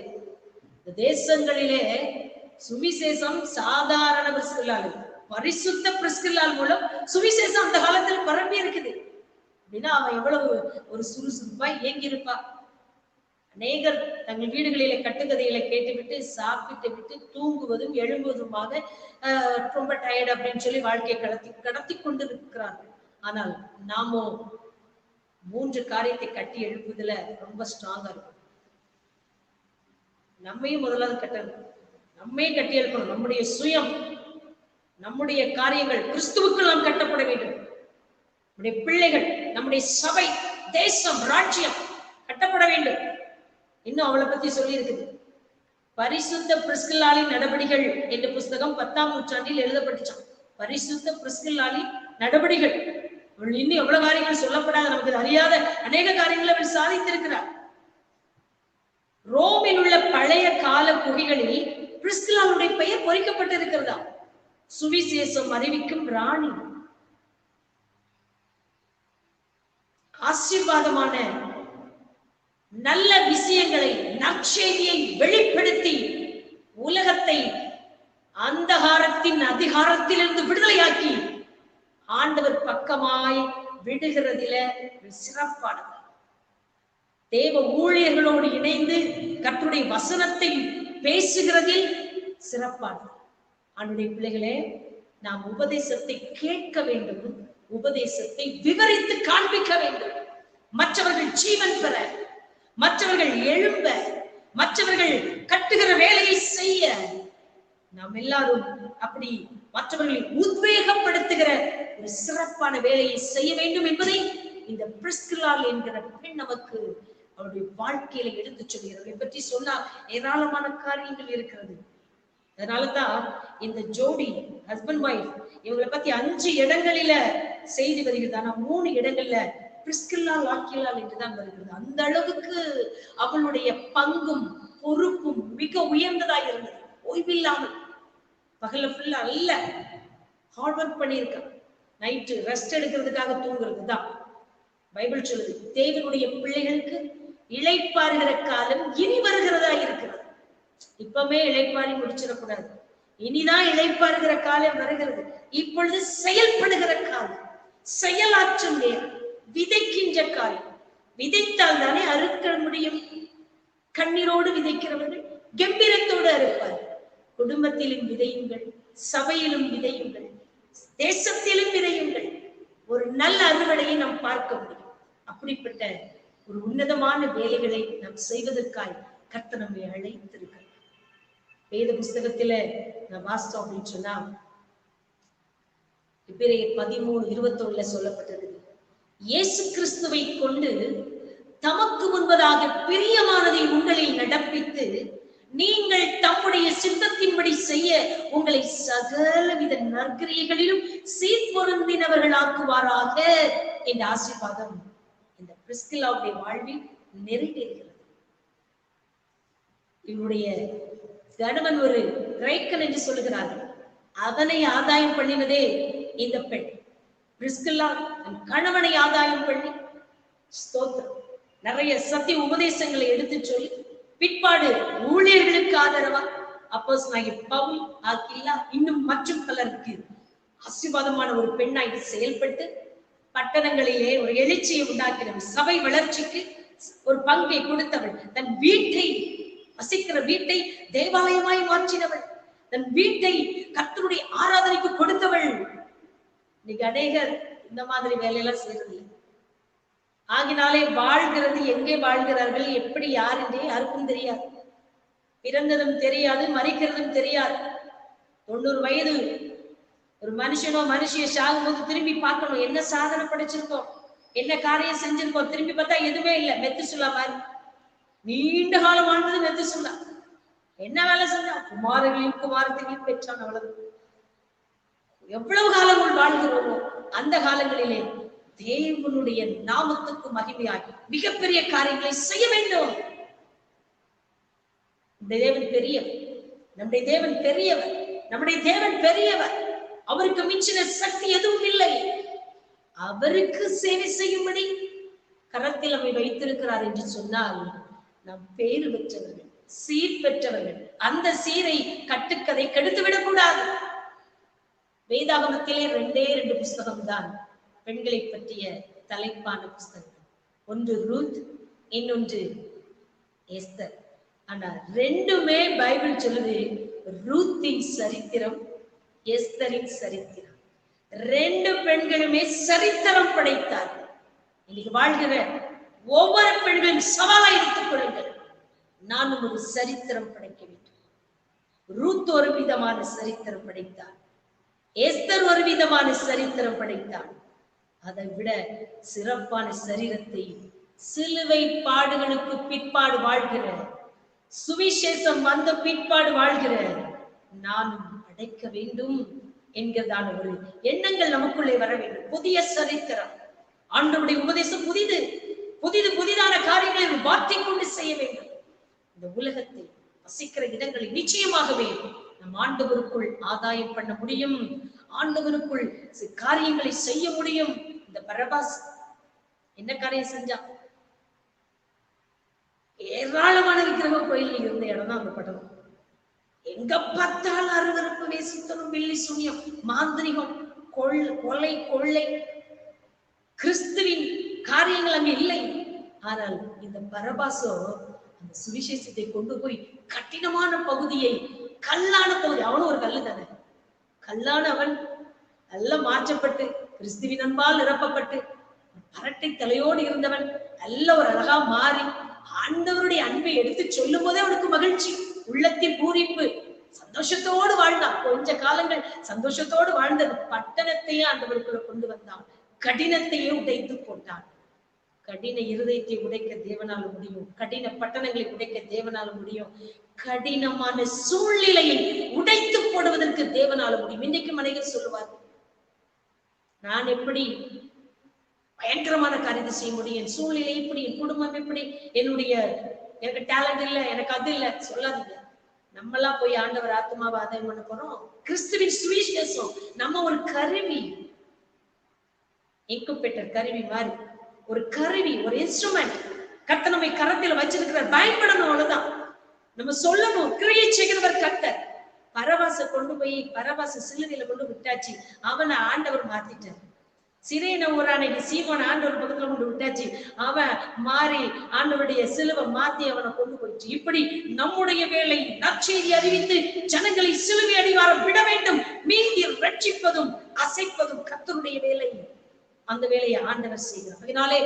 தேசங்களிலே சுவிசேஷம் சாதாரண பிரிஸ்கில்லாள், பரிசுத்த பிரிஸ்கில்லாள் மூலம் சுவிசேஷம் அந்த காலத்தில் பரம்பி இருக்குது அப்படின்னா அவன் எவ்வளவு ஒரு சுறுசுறுப்பா இயங்கி இருப்பா. அநேகர் தங்கள் வீடுகளிலே கட்டுக்கதைகளை கேட்டுவிட்டு சாப்பிட்டு விட்டு தூங்குவதும் எழும்புவதுமாக ரொம்ப டயர்ட் அப்படின்னு சொல்லி வாழ்க்கையை கடத்தி கொண்டு இருக்கிறார்கள். ஆனால் நாமோ 3 காரியத்தை கட்டி எழுப்புதுல ரொம்ப ஸ்ட்ராங்கா இருக்கும். நம்மையும் முதலாவது கட்டணும், நம்மையும் கட்டி எழுப்பணும். நம்முடைய சுயம், நம்முடைய காரியங்கள் கிறிஸ்துவுக்குள் நாம் கட்டப்பட வேண்டும். நம்முடைய பிள்ளைகள், நம்முடைய சபை, தேசம், ராஜ்யம் கட்டப்பட வேண்டும். இன்னும் அவளை பத்தி சொல்லி இருக்குது. பரிசுத்த பிரிஸ்கில்லாளின் நடபடிகள் என்ற புஸ்தகம் 10ஆம் நூற்றாண்டில் எழுதப்பட்டுச்சான். பரிசுத்த பிரிஸ்கில்லாளின் நடவடிக்கைகள். இன்னும் எவ்வளவு காரியங்கள் சொல்லப்படாத, நமக்கு அறியாத அநேக காரியங்களை அவர் சாதித்திருக்கிறார். ரோமில் உள்ள பழைய கால குகைகளில் பிரிஸ்கில்லாளுடைய பெயர் பொறிக்கப்பட்டிருக்கிறதா. சுவிசேஷம் அறிவிக்கும் ராணி, ஆசீர்வாதமான நல்ல விஷயங்களை, நற்செய்தியை வெளிப்படுத்தி உலகத்தை அந்தகாரத்தின் அதிகாரத்திலிருந்து விடுதலையாக்கி ஆண்டவர் பக்கமாய் விடுகிறதில சிறப்பானது. தேவ ஊழியர்களோடு இணைந்து கர்த்தருடைய வசனத்தை பேசுகிறதில் சிறப்பானது. ஆண்டவருடைய பிள்ளைகளே, நாம் உபதேசத்தை கேட்க வேண்டும், உபதேசத்தை விவரித்து காண்பிக்க வேண்டும். மற்றவர்கள் ஜீவன் பெற, மற்றவர்கள் எழும்ப, மற்றவர்கள் கட்டுகிற வேலையை செய்ய, நாம் எல்லாரும் அப்படி மற்றவர்களை உத்வேகப்படுத்துகிற ஒரு சிறப்பான வேலையை செய்ய வேண்டும் என்பதை இந்த பிரிஸ்கில்லாள் என்கிற பெண் நமக்கு அவருடைய வாழ்க்கையில எடுத்து சொல்கிறது. இதை பற்றி சொன்னால் ஏராளமான காரியங்கள் இருக்கிறது. அதனாலதான் இந்த ஜோடி ஹஸ்பண்ட் ஒய்ஃப் இவங்களை பத்தி 5 இடங்களில செய்தி வருகிறது. ஆனா 3 இடங்கள்ல பிரிஸ்கில்லாள் ஆக்கிலாள் என்றுதான் வருகிறது. அந்த அளவுக்கு அவளுடைய பங்கும் பொறுப்பும் மிக உயர்ந்ததா இருந்தது. ஓய்வில்லாமல் பகல ஃபுல்லா அல்ல, ஹார்ட் ஒர்க் பண்ணியிருக்க. நைட்டு ரெஸ்ட் எடுக்கிறதுக்காக தூங்குறது தான் பைபிள் சொல்லுது. தேவனுடைய பிள்ளைகளுக்கு இளைப்பாறுகிற காலம் இனி வருகிறதா இருக்கிறது. இப்பமே இளைப்பாறி முடிச்சிடக்கூடாது. இனிதான் இளைப்பாறுகிற காலம் வருகிறது. இப்பொழுது செயல்படுகிற காலம், செயலாற்றும் நேரம், விதைக்கின்ற காலம். விதைத்தால் தானே அறுக்க முடியும். கண்ணீரோடு விதைக்கிறவர்கள் கம்பீரத்தோடு அறுப்பார். குடும்பத்திலும் விதையுங்கள், சபையிலும் விதையுங்கள், தேசத்திலும் விதையுங்கள். ஒரு நல்ல அறுவடையை நாம் பார்க்க முடியும். அப்படிப்பட்ட ஒரு உன்னதமான வேலைகளை நாம் செய்வதற்காய் கர்த்தர் நம்மை அழைத்திருக்கிறார். வேத புஸ்தகத்தில நான் வாசித்தோம் அப்படின்னு சொன்னா எபிரேயர் 13:21 சொல்லப்பட்டது, இயேசு கிறிஸ்துவை கொண்டு தமக்கு முன்பதாக பிரியமானதை உங்களில் நடப்பித்து நீங்கள் தம்முடைய சித்தத்தின்படி செய்ய உங்களை சகலவித நற்கிரியைகளிலும் சீர்பொருந்தினவர்களாக்குவாராக என்ற ஆசீர்வாதம் இந்த பிரிஸ்கில்லாவுடைய வாழ்வில் நிறைவேறுகிறது. இவருடைய கணவன் ஒரு கிரேக்கன் என்று சொல்லுகிறார்கள். அவனை ஆதாயம் பண்ணினதே இந்த பெண். பிரிஸ்கில்லா தன் கணவனை ஆதாயம் பண்ணி ஸ்தோத்திரம் நிறைய சத்திய உபதேசங்களை எடுத்து சொல்லி பிற்பாடு ஊழியர்களுக்கு ஆதரவா அப்போஸ்தலனாகிய பவுல், ஆக்கில்லா, இன்னும் மற்றும் பலருக்கு ஆசீர்வாதமான ஒரு பெண்ணாய் செயல்பட்டு பட்டணங்களிலே ஒரு எழுச்சியை உண்டாக்கினவள், சபை வளர்ச்சிக்கு ஒரு பங்கை கொடுத்தவள், தன் வீட்டை வசிக்கிற வீட்டை தேவாலயமாய் மாற்றினவள், தன் வீட்டை கர்த்தருடைய ஆராதனைக்கு கொடுத்தவள். இன்னைக்கு அநேகர் இந்த மாதிரி வேலையெல்லாம் செய்யறதில்லை. ஆகினாலே வாழ்கிறது, எங்கே வாழ்கிறார்கள், எப்படி, யார் என்றே யாருக்கும் தெரியாது. பிறந்ததும் தெரியாது, மறிக்கிறதும் தெரியாது. 90 வயது ஒரு மனுஷனோ மனுஷிய சாகும்போது திரும்பி பார்க்கணும், என்ன சாதனை படைச்சிருக்கோம், என்ன காரியம் செஞ்சிருக்கோம். திரும்பி பார்த்தா எதுவுமே இல்லை. மெத்துசுல்லா மாதிரி நீண்ட காலம் வாழ்ந்தது மெத்துசுல்லா. என்ன வேலை செஞ்சா? குமாரர்களையும் குமாரத்தையும் பெற்றான், அவ்வளவு. எவ்வளவு காலங்கள் வாழ்கிறோமோ அந்த காலங்களிலே தேவனுடைய நாமத்துக்கு மகிமையாய் மிகப்பெரிய காரியங்களை செய்ய வேண்டும். தேவன் பெரியவர், நம்முடைய தேவன் பெரியவர், நம்முடைய தேவன் பெரியவர். அவருக்கு மிஞ்சின சக்தி எதுவும் இல்லை. அவருக்கு சேவை செய்யும்படி கரத்தில் நம்மை வைத்திருக்கிறார் என்று சொன்னால் நாம் பேறு பெற்றவர்கள், சீர் பெற்றவர்கள். அந்த சீரை கட்டுக்கதை கெடுத்துவிடக் கூடாது. வேதாகமத்திலே 2 புஸ்தகம் தான் பெண்களை பற்றிய தலைப்பான புஸ்தகம். ஒன்று ரூத், இன்னொன்று எஸ்தர். ஆனா 2மே பைபிள் சொல்லுது ரூத்தின் சரித்திரம், எஸ்தரின் சரித்திரம். 2 பெண்களுமே சரித்திரம் படைத்தார்கள். இன்னைக்கு வாழ்கிற ஒவ்வொரு பெண்களும் சவாலா எடுத்துக் கொள்ளுங்கள், நானும் ஒரு சரித்திரம் படைக்க வேண்டும். ரூத் ஒரு விதமான சரித்திரம் படைத்தார், எஸ்தர் ஒரு விதமான சரித்திரம் படைத்தார். அதை விட சிறப்பான சரீரத்தை சிலுவை பாடுகளுக்கு பிற்பாடு வாழ்கிற, சுவிசேஷம் வந்த பிற்பாடு வாழ்கிற நானும் அடைக்க வேண்டும் என்கிறதான ஒரு எண்ணங்கள் நமக்குள்ளே வர வேண்டும். புதிய சரித்திரம், ஆண்டவருடைய உபதேசம் புதிது, புதிதான காரியங்களை வார்த்தை கொண்டு செய்ய வேண்டும். இந்த உலகத்தை வசிக்கிற இடங்களில் நிச்சயமாகவே நம் ஆண்டவருக்குள் ஆதாயம் பண்ண முடியும், ஆண்டவருக்குள் காரியங்களை செய்ய முடியும். இந்த பரபாஸ் என்ன காரியம் செஞ்சா? ஏராளமான விக்கிரக கோயில் இருந்த இடம் தான் அந்த படம். எங்க பார்த்தால் அருவருப்பு, வேசித்தனம், பில்லி சூனியம், மாந்திரிகம், கொலை, கொள்ளை, கிறிஸ்துவின் காரியங்கள் அங்க இல்லை. ஆனால் இந்த பரபாசோ அந்த சுவிசேஷத்தை கொண்டு போய் கடினமான பகுதியை, கல்லான பகுதி, அவனும் ஒரு கல்லு தானே, கல்லான அவன் நல்ல மாற்றப்பட்டு கிறிஸ்துவின் அன்பால் நிரப்பப்பட்டு பரட்டை தலையோடு இருந்தவன் நல்ல ஒரு அழகா மாறி ஆண்டவருடைய அன்பை எடுத்து சொல்லும் போதே அவனுக்கு மகிழ்ச்சி, உள்ளத்தில் பூரிப்பு, சந்தோஷத்தோடு வாழ்ந்தான். கொஞ்ச காலங்கள் சந்தோஷத்தோடு வாழ்ந்த பட்டணத்தையே ஆண்டவருக்குள்ள கொண்டு வந்தான், கடினத்தையே உடைத்து போட்டான். கடின இருதயத்தை உடைக்க தேவனால முடியும், கடின பட்டணங்களை உடைக்க தேவனால முடியும், கடினமான சூழ்நிலையை உடைத்து போடுவதற்கு தேவனால முடியும். இன்னைக்கு மனிதர் சொல்லுவார்கள், நான் எப்படி பயங்கரமான காரியத்தை செய்ய முடியும், என் சூழ்நிலை இப்படி, என் குடும்பம் எப்படி, எனக்கு டேலண்ட் இல்ல, எனக்கு அது இல்ல சொல்லாதீங்க. நம்மளாம் போய் ஆண்டவர் ஆத்மாவை ஆதாயம் பண்ண போறோம். கிறிஸ்துவின் சுவிசேஷம் நம்ம ஒரு கருவி, இன்குபேட்டர் கருவி மாதிரி, ஒரு கருவி, ஒரு இன்ஸ்ட்ருமெண்ட். கர்த்தர் நம்மை கரத்தில் வச்சிருக்கிறார், பயன்படணும், அவ்வளவுதான். நம்ம சொல்லணும், கிரியை செய்கிறவர் கர்த்தர். பரபாச கொண்டு போய் பரபாச சிலுவையில கொண்டு விட்டாச்சு, அவனை ஆண்டவர் மாத்திட்டார். சிறையின ஊரான சீமோன் ஆண்டவர் பக்கத்துல கொண்டு விட்டாச்சு, அவன் மாறி ஆண்டவருடைய சிலுவை மாத்தி அவனை கொண்டு போயிடுச்சு. இப்படி நம்முடைய வேலை நற்செய்தி அறிவித்து ஜனங்களை சிலுவை அடிவாரம் விட வேண்டும், மீதி ரட்சிப்பதும் அசைப்பதும் கர்த்தருடைய வேலை. அந்த வேலையை ஆண்டவர் செய்கிறார். அதனாலே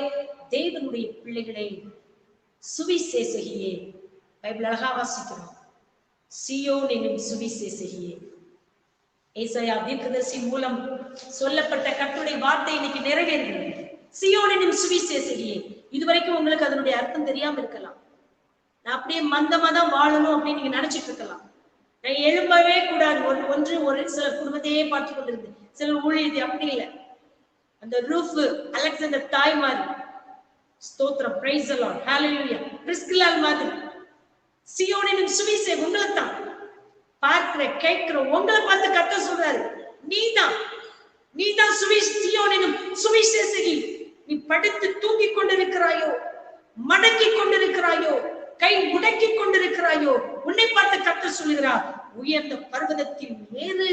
தேவனுடைய பிள்ளைகளே, சுவிசேஷகியே, பைபிள் அழகா வாசிக்கிறோம், சீயோன் என்னும் சுவிசேஷகியே. ஏசாயா தீர்க்கதரிசி மூலம் சொல்லப்பட்ட கர்த்தருடைய வார்த்தை இன்னைக்கு நிறைவேறுகிறது. சீயோன் என்னும் சுவிசேஷகியே. இதுவரைக்கும் உங்களுக்கு அதனுடைய அர்த்தம் தெரியாம இருக்கலாம். நான் அப்படியே மந்தமா தான் வாழணும் அப்படின்னு நீங்க நினைச்சிட்டு இருக்கலாம். நான் எழும்பவே கூடாது, ஒரு சில குடும்பத்தையே பார்த்து கொண்டிருந்து, சிலர் ஊழியத்தை அப்படி இல்லை. அந்த ரூஃப் அலெக்சாண்டர் தாய் மாதிரி, ஸ்தோத்திரம், பிரைஸ் தி லார்ட், ஹalleluya, பிரிஸ்கில்லால் மாதிரி. சீயோன் என்னும் சுவிசேஷம் உங்களுக்கு தான். பார்க்கிற கேட்கிற உங்களை பார்த்து கர்த்தர் சொல்றாரு, நீதான் சீயோன் என்னும் சுவிசேஷகி. நீ படுத்து தூங்கி கொண்டிருக்கிறாயோ, மடக்கி கொண்டிருக்கிறாயோ, கை முடக்கி கொண்டிருக்கிறாயோ, உன்னை பார்த்து கர்த்தர் சொல்லுகிறார், உயர்ந்த பர்வதத்தில் ஏறு,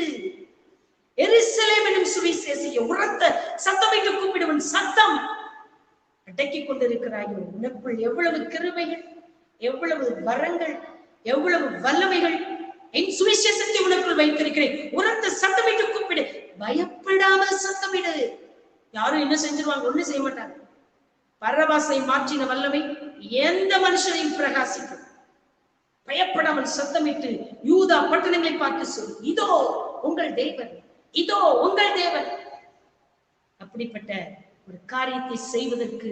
எருசலேம் என்னும் சுவிசேஷியை உரத்த சத்தமிட்டு கூப்பிடுவன் சத்தம். அடக்கி கொண்டிருக்கிறாயோ, உனக்குள் எவ்வளவு கிருபைகள், எவ்வளவு வரங்கள், எவ்வளவு வல்லமைகள் என் சுவிசேஷத்தை உனக்குள் வைத்திருக்கிறேன். உரத்த சத்தமிட்டு கூப்பிடு, பயப்படாமல் சத்தமிடு. யாரும் என்ன செஞ்சிருவாங்க? ஒண்ணு செய்ய மாட்டாங்க. பரபாசை மாற்றின வல்லமை எந்த மனுஷனையும் பிரகாசிக்கும். பயப்படாமல் சத்தமிட்டு யூதா பட்டணங்களை பார்த்து சொல்லு, இதோ உங்கள் தேவன், இதோ உங்கள் தேவன். அப்படிப்பட்ட ஒரு காரியத்தை செய்வதற்கு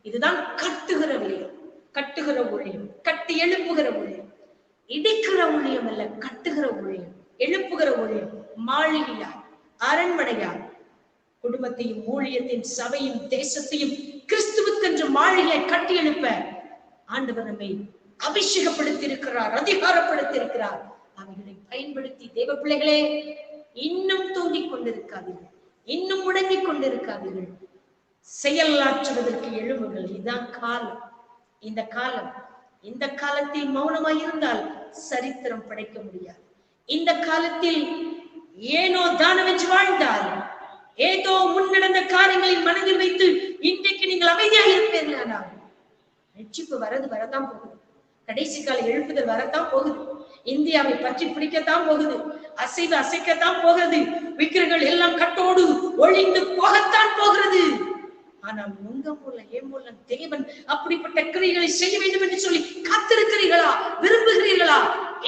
இதுதான் கட்டுகிற ஊழியம், கட்டுகிற ஊழியம், கட்டி எழுப்புகிற ஊழியம். இடிக்கிற ஊழியம் அல்ல, கட்டுகிற ஊழியம், எழுப்புகிற ஊழியம். மாளிகையா, அரண்மனையா, குடும்பத்தையும் ஊழியத்தையும் சபையும் தேசத்தையும் கிறிஸ்துவுக்கென்று மாளிகையை கட்டி எழுப்ப ஆண்டவர் நம்மை அபிஷேகப்படுத்தி இருக்கிறார், அதிகாரப்படுத்தி இருக்கிறார். அவைகளை பயன்படுத்தி தேவ பிள்ளைகளே, இன்னும் தூங்கிக் கொண்டிருக்காதீர்கள், இன்னும் முடங்கிக் கொண்டிருக்காதீர்கள், செயலாற்றுவதற்கு எழுவுங்கள். இதுதான் காலம். இந்த காலத்தில் மௌனமாய் இருந்தால் சரித்திரம் படைக்க முடியாது. இந்த காலத்தில் ஏனோ தானவென்று வாழ்ந்தால், ஏதோ முன்னடந்த காரியங்களில் மனதில் வைத்து இன்றைக்கு நீங்கள் அமைதியாக இருப்பீர்கள். ஆனால் ரட்சிப்பு வரதான் போகுது, கடைசி கால எழுப்புதல் வரத்தான் போகுது, இந்தியாவை பற்றி பிடிக்கத்தான் போகுது, அசைக்கத்தான் போகிறது, விக்கிரங்கள் எல்லாம் கட்டோடு ஒழிந்து போகத்தான் போகிறது. ஆனால் உங்க மூலம் என் மூலம் தேவன் அப்படிப்பட்ட கிரியைகளை செய்ய வேண்டும் என்று சொல்லி காத்திருக்கிறீர்களா? விரும்புகிறீர்களா?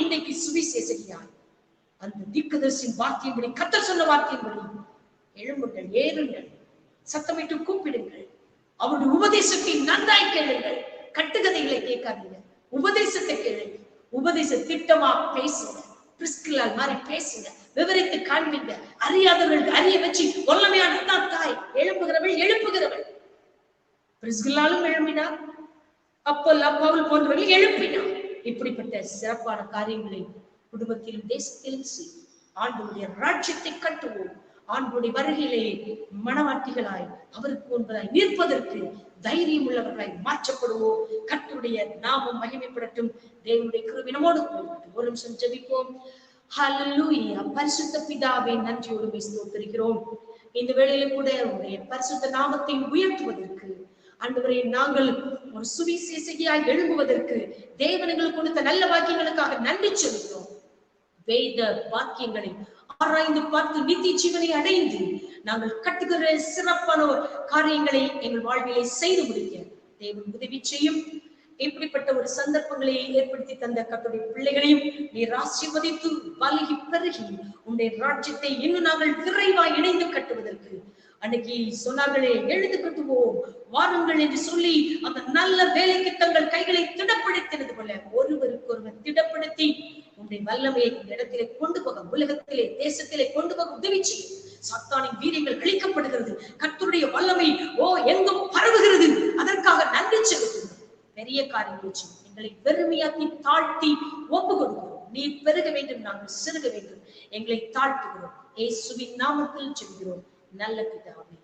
இன்னைக்கு சுவிசேஷகியா, அந்த தீர்க்கதரிசியின் வார்த்தையின்படி, கர்த்தர் சொன்ன வார்த்தையின்படி எழும்புங்கள், ஏறுங்கள், சத்தமிட்டு கூப்பிடுங்கள், அவருடைய உபதேசத்தை நன்றாய் கேளுங்கள். கட்டுக்கதைகளை கேட்காதீங்க, உபதேசத்தை கேளுங்க. உபதேச திட்டமா பேசுங்க, பிரிஸ்கில்லால் மாதிரி பேசுங்க, விவரித்து காண்பீங்க. அறியாதவர்களுக்கு அறிய வச்சு வல்லமையான தாய் எழுப்புகிறவள் எழுப்புகிறவள். பிரிஸ்கில்லாலும் எழுப்பினார், அப்போல்லா பவுல் போன்றவர்கள் எழுப்பினார். இப்படிப்பட்ட சிறப்பான காரியங்களை குடும்பத்திலும் தேசத்திலும் செய்யும். ஆண்டவருடைய ராஜ்யத்தை கட்டுவோம். ஆண்டவருடைய வருகையிலே மனவாட்டிகளாய் அவருக்கு முன்பதாய் நிற்பதற்கு தைரியம் உள்ளவர்களாய் மாற்றப்படுவோம். கர்த்தருடைய நாமம் மகிமைப்படட்டும். தேவனுடைய கிருபை நம்மோடு ஒரு நிமிஷம் ஜெபிப்போம். ஹல்லேலூயா. பரிசுத்த பிதாவே, நன்றியோடு ஸ்தோத்திரிக்கிறோம். இந்த வேளையில கூட உங்களுடைய பரிசுத்த நாமத்தை உயர்த்துவதற்கு ஆண்டவரே, நாங்கள் ஒரு சுவிசேஷகியாய் எழும்புவதற்கு தேவன் எங்களுக்கு கொடுத்த நல்ல வாக்கியங்களுக்காக நன்றி சொல்கிறோம். வேத வாக்கியங்களை ஆராய்ந்து பார்த்து நித்திய ஜீவனை அடைந்து நாங்கள் கட்டுகிற சிறப்பான காரியங்களை எங்கள் வாழ்விலை செய்து முடிக்க தேவன் உதவி செய்யும். இப்படிப்பட்ட ஒரு சந்தர்ப்பங்களை ஏற்படுத்தி தந்த கர்த்தருடைய பிள்ளைகளையும் நீர் ஆசீர்வதித்து பலகி பெருகி உன்னுடைய ராஜ்யத்தை இன்னும் நாங்கள் விரைவாய் இணைந்து கட்டுவதற்கு, அன்னைக்கு சொன்னார்களே எழுந்து கட்டுவோம் வாருங்கள் என்று சொல்லி அந்த நல்ல வேலைக்கு தங்கள் கைகளை திடப்படுத்தினது போல ஒருவருக்கு ஒருவர் திடப்படுத்தி உன்னுடைய வல்லமையை இந்த இடத்திலே கொண்டு போக, உலகத்திலே தேசத்திலே கொண்டு போக உதவி செய்யும். சாத்தானின் வீரியங்கள் அழிக்கப்படுகிறது. கர்த்தருடைய வல்லமை எங்கும் பரவுகிறது. அதற்காக நன்றி செலுத்தும். பெரிய காரியங்களை செய்யும். எங்களை வெறுமையாக்கி தாழ்த்தி ஒப்பு கொடுக்கிறோம். நீ பெருக வேண்டும், நாங்கள் சிறுக வேண்டும். எங்களை தாழ்த்துகிறோம். இயேசுவின் நாமத்தில் ஜெபிக்கிறோம் நல்ல பிதாவே.